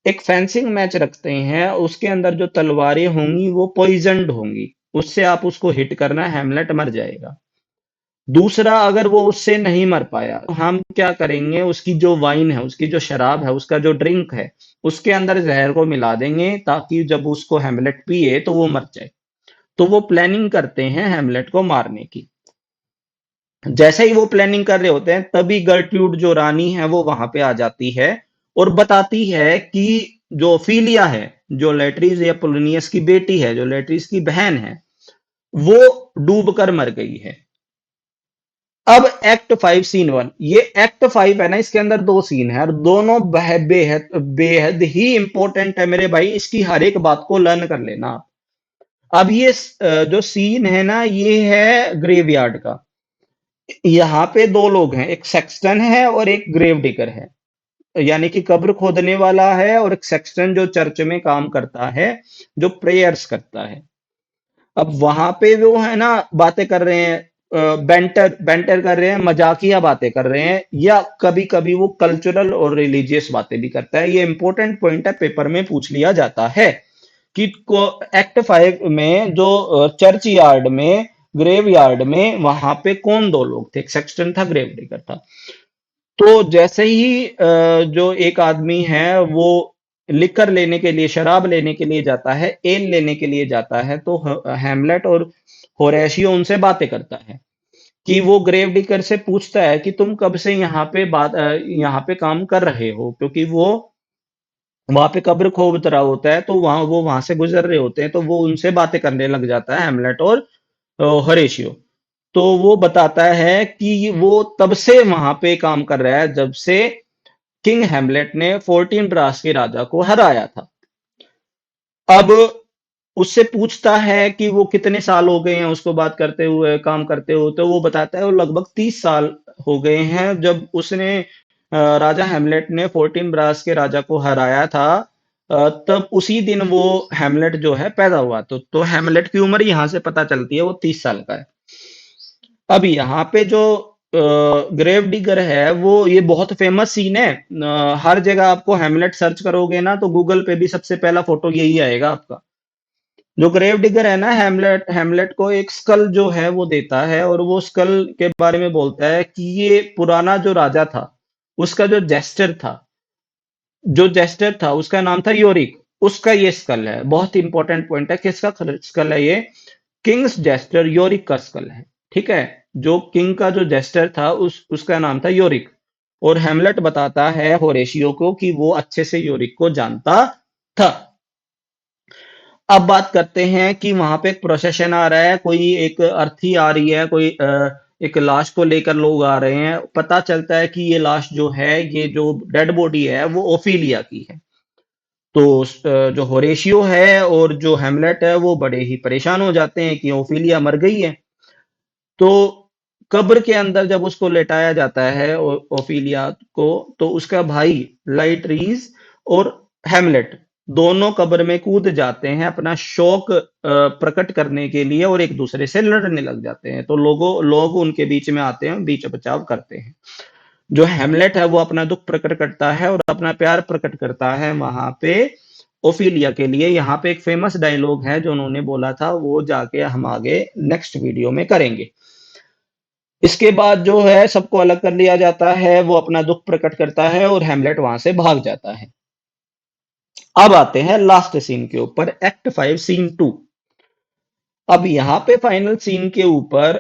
एक फेंसिंग मैच रखते हैं, उसके अंदर जो तलवारें होंगी वो पॉइजन्ड होंगी, उससे आप उसको हिट करना, हेमलेट मर जाएगा। दूसरा, अगर वो उससे नहीं मर पाया तो हम क्या करेंगे, उसकी जो वाइन है, उसकी जो शराब है, उसका जो ड्रिंक है, उसके अंदर जहर को मिला देंगे, ताकि जब उसको हेमलेट पिए तो वो मर जाए। तो वो प्लानिंग करते हैं हेमलेट को मारने की। जैसे ही वो प्लानिंग कर रहे होते हैं तभी गर्ट्यूड जो रानी है वो वहां पे आ जाती है और बताती है कि जो ओफीलिया है, जो लेट्रिस या पोलिनियस की बेटी है, जो लेट्रिस की बहन है, वो डूब कर मर गई है। अब एक्ट 5 सीन 1, ये एक्ट 5 है ना, इसके अंदर दो सीन है और दोनों बेहद बेहद ही इंपॉर्टेंट है मेरे भाई, इसकी हर एक बात को लर्न कर लेना आप। अब ये जो सीन है ना, ये है ग्रेवयार्ड का। यहाँ पे दो लोग हैं, एक सेक्सटन है और एक ग्रेव डिगर है, यानी कि कब्र खोदने वाला है, और एक सेक्सटन जो चर्च में काम करता है, जो प्रेयर्स करता है। अब वहां पे वो है ना बातें कर रहे हैं, बैंटर बैंटर कर रहे हैं, मजाकिया बातें कर रहे हैं, या कभी कभी वो कल्चरल और रिलीजियस बातें भी करता है। ये इंपॉर्टेंट पॉइंट है, पेपर में पूछ लिया जाता है कि एक्ट 5 में जो चर्च यार्ड में, ग्रेव यार्ड में, वहां पे कौन दो लोग थे, एक सेक्सटन था, ग्रेव डिगर था। तो जैसे ही जो एक आदमी है वो लिकर लेने के लिए, शराब लेने के लिए जाता है, एल लेने के लिए जाता है, तो हैमलेट और होरेशियो उनसे बातें करता है कि वो ग्रेव डिगर से पूछता है कि तुम कब से यहाँ पे काम कर रहे हो, क्योंकि वो वहां पे कब्र खोद रहा होता है, तो वो वहां से गुजर रहे होते हैं, तो वो उनसे बातें करने लग जाता है, हेमलेट और होरेशियो। तो वो बताता है कि वो तब से वहां पे काम कर रहा है जब से किंग हेमलेट ने 14 ब्रास के राजा को हराया था। अब उससे पूछता है कि वो कितने साल हो गए हैं उसको बात करते हुए, काम करते हुए, तो वो बताता है वो लगभग 30 साल हो गए हैं जब उसने राजा हेमलेट ने 14 ब्रास के राजा को हराया था। तब उसी दिन वो हेमलेट जो है पैदा हुआ, तो हेमलेट की उम्र यहां से पता चलती है, वो 30 साल का है। अब यहाँ पे जो ग्रेव डिगर है, वो ये बहुत फेमस सीन है। हर जगह आपको हेमलेट सर्च करोगे ना तो गूगल पे भी सबसे पहला फोटो यही आएगा आपका। जो ग्रेव डिगर है ना, हेमलेट हेमलेट को एक स्कल जो है वो देता है, और वो स्कल के बारे में बोलता है कि ये पुराना जो राजा था, उसका जो जेस्टर था, उसका नाम था योरिक, उसका ये स्कल है। बहुत इंपॉर्टेंट पॉइंट है, किसका स्कल है ये? किंग्स जेस्टर योरिक का स्कल है। ठीक है, जो किंग का जो जेस्टर था उसका नाम था योरिक, और हेमलेट बताता है होरेशियो को कि वो अच्छे से योरिक को जानता था। अब बात करते हैं कि वहां पे एक प्रोसेशन आ रहा है, कोई एक अर्थी आ रही है, कोई एक लाश को लेकर लोग आ रहे हैं। पता चलता है कि ये लाश जो है, ये जो डेड बॉडी है वो ओफीलिया की है। तो जो होरेशियो है और जो हेमलेट है वो बड़े ही परेशान हो जाते हैं कि ओफीलिया मर गई है। तो कब्र के अंदर जब उसको लेटाया जाता है ओफीलिया को, तो उसका भाई लाइटरीज और हेमलेट दोनों कब्र में कूद जाते हैं अपना शौक प्रकट करने के लिए, और एक दूसरे से लड़ने लग जाते हैं। तो लोग उनके बीच में आते हैं, बीच बचाव करते हैं। जो हेमलेट है वो अपना दुख प्रकट करता है और अपना प्यार प्रकट करता है वहां पे ओफीलिया के लिए। यहाँ पे एक फेमस डायलॉग है जो उन्होंने बोला था, वो जाके हम आगे नेक्स्ट वीडियो में करेंगे। इसके बाद जो है सबको अलग कर लिया जाता है, वो अपना दुख प्रकट करता है और हेमलेट वहां से भाग जाता है। अब आते हैं लास्ट सीन के ऊपर, एक्ट 5 सीन 2। अब यहाँ पे फाइनल सीन के ऊपर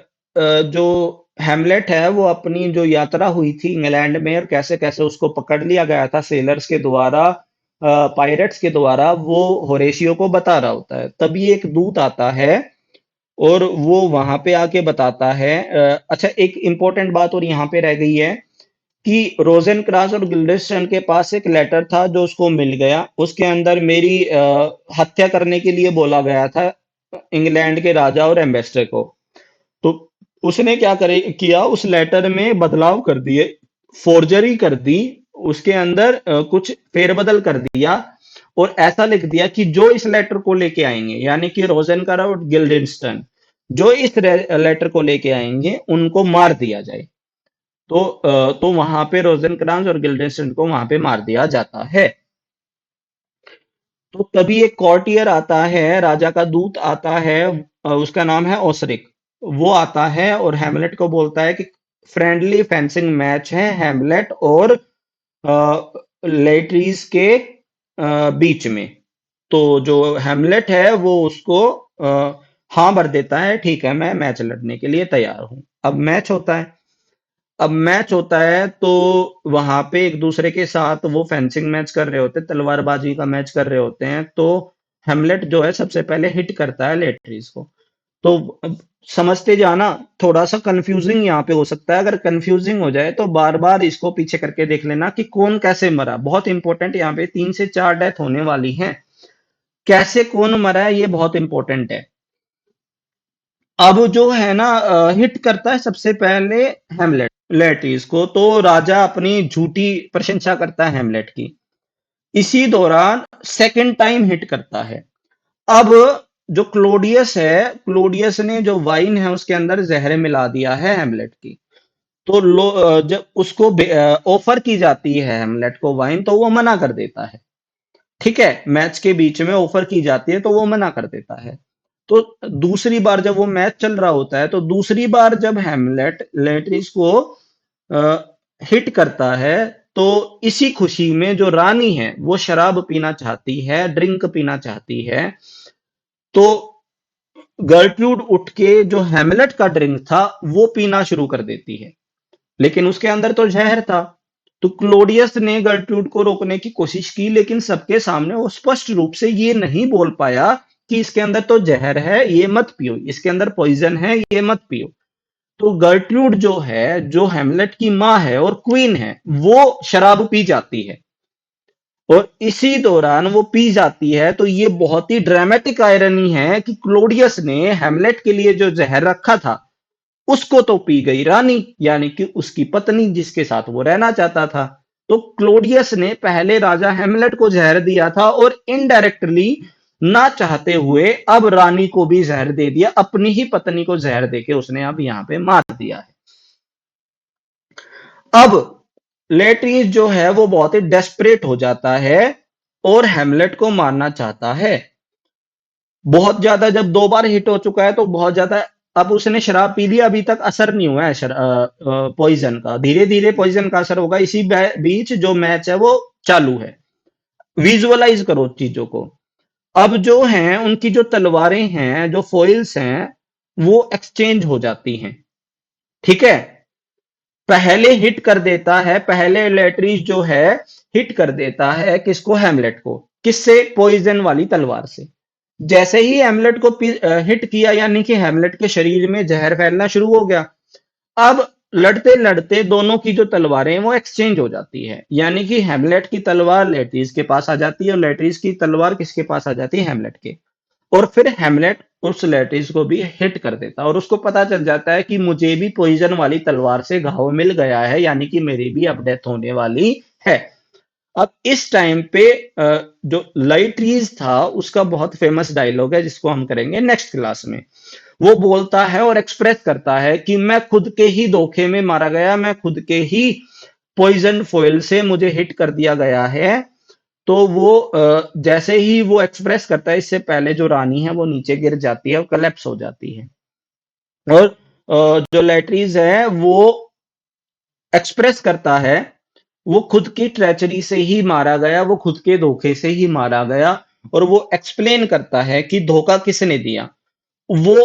जो हेमलेट है वो अपनी जो यात्रा हुई थी इंग्लैंड में, और कैसे कैसे उसको पकड़ लिया गया था सेलर्स के द्वारा, पायरेट्स के द्वारा, वो होरेशियो को बता रहा होता है। तभी एक दूत आता है और वो वहां पे आके बताता है। अच्छा, एक इंपॉर्टेंट बात और यहाँ पे रह गई है कि रोजेनक्रास और गिल्डेस्टर्न के पास एक लेटर था जो उसको मिल गया। उसके अंदर मेरी हत्या करने के लिए बोला गया था इंग्लैंड के राजा और एम्बेसडर को। तो उसने क्या किया, उस लेटर में बदलाव कर दिए, फोर्जरी कर दी, उसके अंदर कुछ फेरबदल कर दिया, और ऐसा लिख दिया कि जो इस लेटर को लेके आएंगे, यानी कि रोजेनकर और गिल्डेस्टर्न जो इस लेटर को लेके आएंगे उनको मार दिया जाए। तो वहां पे रोजेनक्रांस और गिल्डेस्टर्न को वहां पे मार दिया जाता है। तो तभी एक कॉर्टियर आता है, राजा का दूत आता है, उसका नाम है ओसरिक। वो आता है और हेमलेट को बोलता है कि फ्रेंडली फेंसिंग मैच है हेमलेट और लेट्रीज के बीच में। तो जो हेमलेट है वो उसको हाँ भर देता है, ठीक है मैं मैच लड़ने के लिए तैयार हूं। अब मैच होता है तो वहां पे एक दूसरे के साथ वो फेंसिंग मैच कर रहे होते हैं, तलवारबाजी का मैच कर रहे होते हैं। तो हेमलेट जो है सबसे पहले हिट करता है लेट्रिस को। तो अब समझते जाना, थोड़ा सा कंफ्यूजिंग यहाँ पे हो सकता है। अगर कंफ्यूजिंग हो जाए तो बार बार इसको पीछे करके देख लेना कि कौन कैसे मरा। बहुत इंपॉर्टेंट, यहाँ पे 3 से 4 डेथ होने वाली हैं। कैसे कौन मरा है ये बहुत इंपॉर्टेंट है। अब जो है ना, हिट करता है सबसे पहले हेमलेट लेटिस को। तो राजा अपनी झूठी प्रशंसा करता है हेमलेट की। इसी दौरान सेकंड टाइम हिट करता है। अब जो क्लोडियस है, क्लोडियस ने जो वाइन है उसके अंदर जहर मिला दिया है हेमलेट की। तो जब उसको ऑफर की जाती है हेमलेट को वाइन, तो वो मना कर देता है। ठीक है, मैच के बीच में ऑफर की जाती है तो वो मना कर देता है। तो दूसरी बार जब वो मैच चल रहा होता है, तो दूसरी बार जब हेमलेट लेट्रिस को हिट करता है, तो इसी खुशी में जो रानी है वो शराब पीना चाहती है, ड्रिंक पीना चाहती है। तो गर्ट्रूड उठ के जो हेमलेट का ड्रिंक था वो पीना शुरू कर देती है, लेकिन उसके अंदर तो जहर था। तो क्लोडियस ने गर्ट्रूड को रोकने की कोशिश की, लेकिन सबके सामने वो स्पष्ट रूप से ये नहीं बोल पाया कि इसके अंदर तो जहर है, ये मत पियो, इसके अंदर पॉइजन है, ये मत पियो। तो गर्ट्रूड जो है, जो हेमलेट की माँ है और क्वीन है, वो शराब पी जाती है। और इसी दौरान वो पी जाती है, तो ये बहुत ही ड्रामेटिक आयरनी है कि क्लोडियस ने हेमलेट के लिए जो जहर रखा था उसको तो पी गई रानी, यानी कि उसकी पत्नी जिसके साथ वो रहना चाहता था। तो क्लोडियस ने पहले राजा हेमलेट को जहर दिया था और इनडायरेक्टली, ना चाहते हुए, अब रानी को भी जहर दे दिया। अपनी ही पत्नी को जहर देके उसने अब यहां पे मार दिया है। अब लेट्रिस जो है वो बहुत ही डेस्परेट हो जाता है और हेमलेट को मारना चाहता है। बहुत ज्यादा, जब 2 बार हिट हो चुका है तो बहुत ज्यादा। अब उसने शराब पी ली, अभी तक असर नहीं हुआ है पॉइजन का। धीरे धीरे पॉइजन का असर होगा। इसी बीच जो मैच है वो चालू है। विजुअलाइज करो चीजों को। अब जो हैं उनकी जो तलवारें हैं, जो फॉइल्स हैं, वो एक्सचेंज हो जाती हैं। ठीक है, पहले हिट कर देता है, पहले लेट्रिस जो है हिट कर देता है किसको? हेमलेट को। किससे? पॉइजन वाली तलवार से। जैसे ही हेमलेट को हिट किया, यानी कि हेमलेट के शरीर में जहर फैलना शुरू हो गया। अब लड़ते लड़ते दोनों की जो तलवारें हैं वो एक्सचेंज हो जाती है, यानी कि हेमलेट की तलवार लेट्रिस के पास आ जाती है और लेट्रिस की तलवार किसके पास आ जाती है? हेमलेट के। और फिर हेमलेट उस लेटिस को भी हिट कर देता है और उसको पता चल जाता है कि मुझे भी पॉइजन वाली तलवार से घाव मिल गया है, यानी कि मेरी भी अब डेथ होने वाली है। अब इस टाइम पे जो लाइट्रीज था उसका बहुत फेमस डायलॉग है जिसको हम करेंगे नेक्स्ट क्लास में। वो बोलता है और एक्सप्रेस करता है कि मैं खुद के ही धोखे में मारा गया, मैं खुद के ही पॉइजन फॉइल से मुझे हिट कर दिया गया है। तो वो जैसे ही वो एक्सप्रेस करता है, इससे पहले जो रानी है वो नीचे गिर जाती है और कलेप्स हो जाती है। और जो लेट्रीज है वो एक्सप्रेस करता है, वो खुद की ट्रेचरी से ही मारा गया, वो खुद के धोखे से ही मारा गया। और वो एक्सप्लेन करता है कि धोखा किसने दिया। वो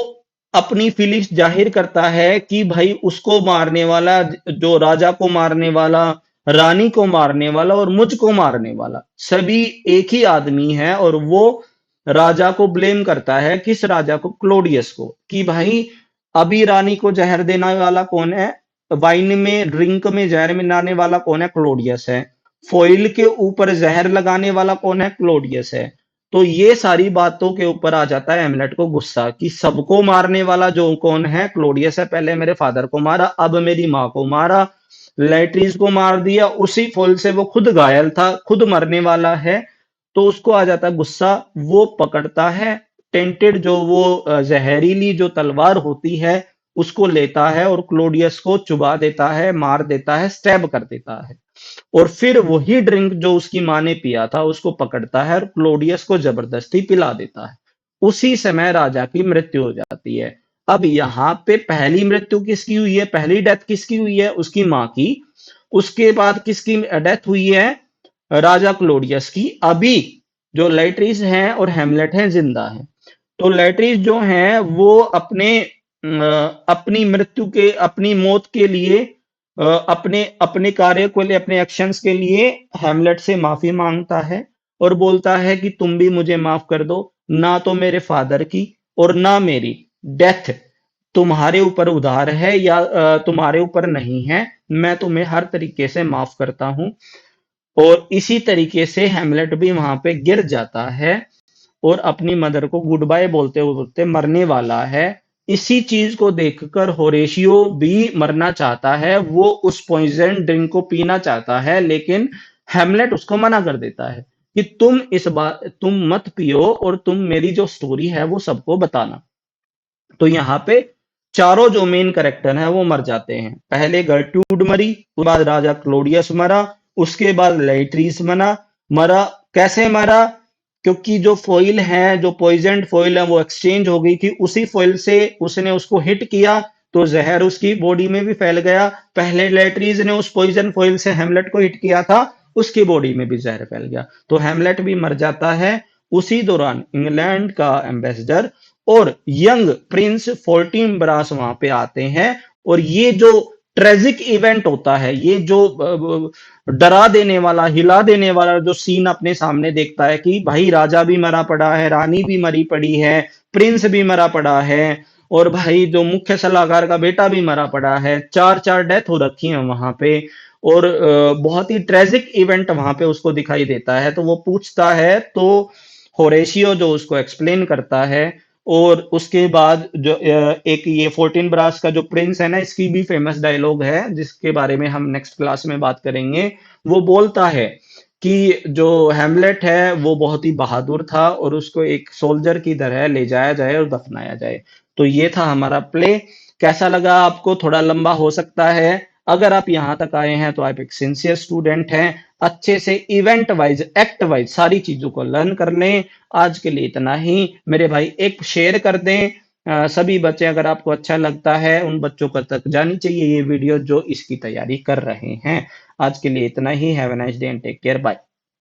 अपनी फीलिंग्स जाहिर करता है कि भाई उसको मारने वाला, जो राजा को मारने वाला, रानी को मारने वाला और मुझको मारने वाला, सभी एक ही आदमी है। और वो राजा को ब्लेम करता है। किस राजा को? क्लोडियस को। कि भाई अभी रानी को जहर देने वाला कौन है? वाइन में, ड्रिंक में जहर मिलाने वाला कौन है? क्लोडियस है। फॉइल के ऊपर जहर लगाने वाला कौन है? क्लोडियस है। तो ये सारी बातों के ऊपर आ जाता है हेमलेट को गुस्सा कि सबको मारने वाला जो कौन है? क्लोडियस है। पहले मेरे फादर को मारा, अब मेरी माँ को मारा, लेट्रिस को मार दिया। उसी फॉइल से वो खुद घायल था, खुद मरने वाला है। तो उसको आ जाता है गुस्सा। वो पकड़ता है टेंटेड, जो वो जहरीली जो तलवार होती है उसको लेता है और क्लोडियस को चुबा देता है, मार देता है, स्टैब कर देता है। और फिर वही ड्रिंक जो उसकी माँ ने पिया था उसको पकड़ता है और क्लोडियस को जबरदस्ती पिला देता है। उसी समय राजा की मृत्यु हो जाती है। अब यहाँ पे पहली मृत्यु किसकी हुई है? पहली डेथ किसकी हुई है? उसकी माँ की। उसके बाद किसकी डेथ हुई है? राजा क्लोडियस की। अभी जो लेट्रिस हैं और हेमलेट हैं जिंदा हैं। तो लेट्रिस जो हैं वो अपने अपनी मृत्यु के अपनी मौत के लिए अपने अपने कार्य को लिए अपने एक्शंस के लिए हैमलेट से माफी मांगता है और बोलता है कि तुम भी मुझे माफ कर दो, ना तो मेरे फादर की और ना मेरी डेथ तुम्हारे ऊपर उधार है या तुम्हारे ऊपर नहीं है, मैं तुम्हें हर तरीके से माफ करता हूं। और इसी तरीके से हैमलेट भी वहां पे गिर जाता है और अपनी मदर को गुड बाय बोलते बोलते मरने वाला है। इसी चीज को देखकर होरेशियो भी मरना चाहता है, वो उस पॉइजन ड्रिंक को पीना चाहता है, लेकिन हेमलेट उसको मना कर देता है कि तुम इस बार तुम मत पियो और तुम मेरी जो स्टोरी है वो सबको बताना। तो यहाँ पे चारों जो मेन कैरेक्टर हैं वो मर जाते हैं। पहले गर्ट्रूड मरी, उसके बाद राजा क्लोडियस मरा, उसके बाद लेट्रीस मरा। कैसे मरा? क्योंकि जो फॉइल है, जो पॉइजन फॉइल है, वो एक्सचेंज हो गई थी। उसी फॉइल से उसने उसको हिट किया तो जहर उसकी बॉडी में भी फैल गया। पहले लेट्रीज ने उस पॉइजन फॉइल से हेमलेट को हिट किया था, उसकी बॉडी में भी जहर फैल गया, तो हेमलेट भी मर जाता है। उसी दौरान इंग्लैंड का एम्बेसडर और यंग प्रिंस फोर्टीन ब्रास वहां पे आते हैं, और ये जो ट्रेजिक इवेंट होता है, ये जो डरा देने वाला, हिला देने वाला जो सीन अपने सामने देखता है कि भाई राजा भी मरा पड़ा है, रानी भी मरी पड़ी है, प्रिंस भी मरा पड़ा है, और भाई जो मुख्य सलाहकार का बेटा भी मरा पड़ा है, चार चार डेथ हो रखी है वहां पे। और बहुत ही ट्रेजिक इवेंट वहां पे उसको दिखाई देता है, तो वो पूछता है तो होरेशियो जो उसको एक्सप्लेन करता है। और उसके बाद जो एक ये फोर्टीन ब्रास का जो प्रिंस है ना, इसकी भी फेमस डायलॉग है जिसके बारे में हम नेक्स्ट क्लास में बात करेंगे। वो बोलता है कि जो हेमलेट है वो बहुत ही बहादुर था और उसको एक सोल्जर की तरह ले जाया जाए और दफनाया जाए। तो ये था हमारा प्ले। कैसा लगा आपको? थोड़ा लंबा हो सकता है। अगर आप यहाँ तक आए हैं तो आप एक सिंसियर स्टूडेंट हैं, अच्छे से इवेंट वाइज एक्ट वाइज सारी चीजों को लर्न कर लें। आज के लिए इतना ही मेरे भाई, एक शेयर कर दें सभी बच्चे, अगर आपको अच्छा लगता है उन बच्चों को तक जानी चाहिए ये वीडियो जो इसकी तैयारी कर रहे हैं। आज के लिए इतना ही। Have a nice day and take care, bye.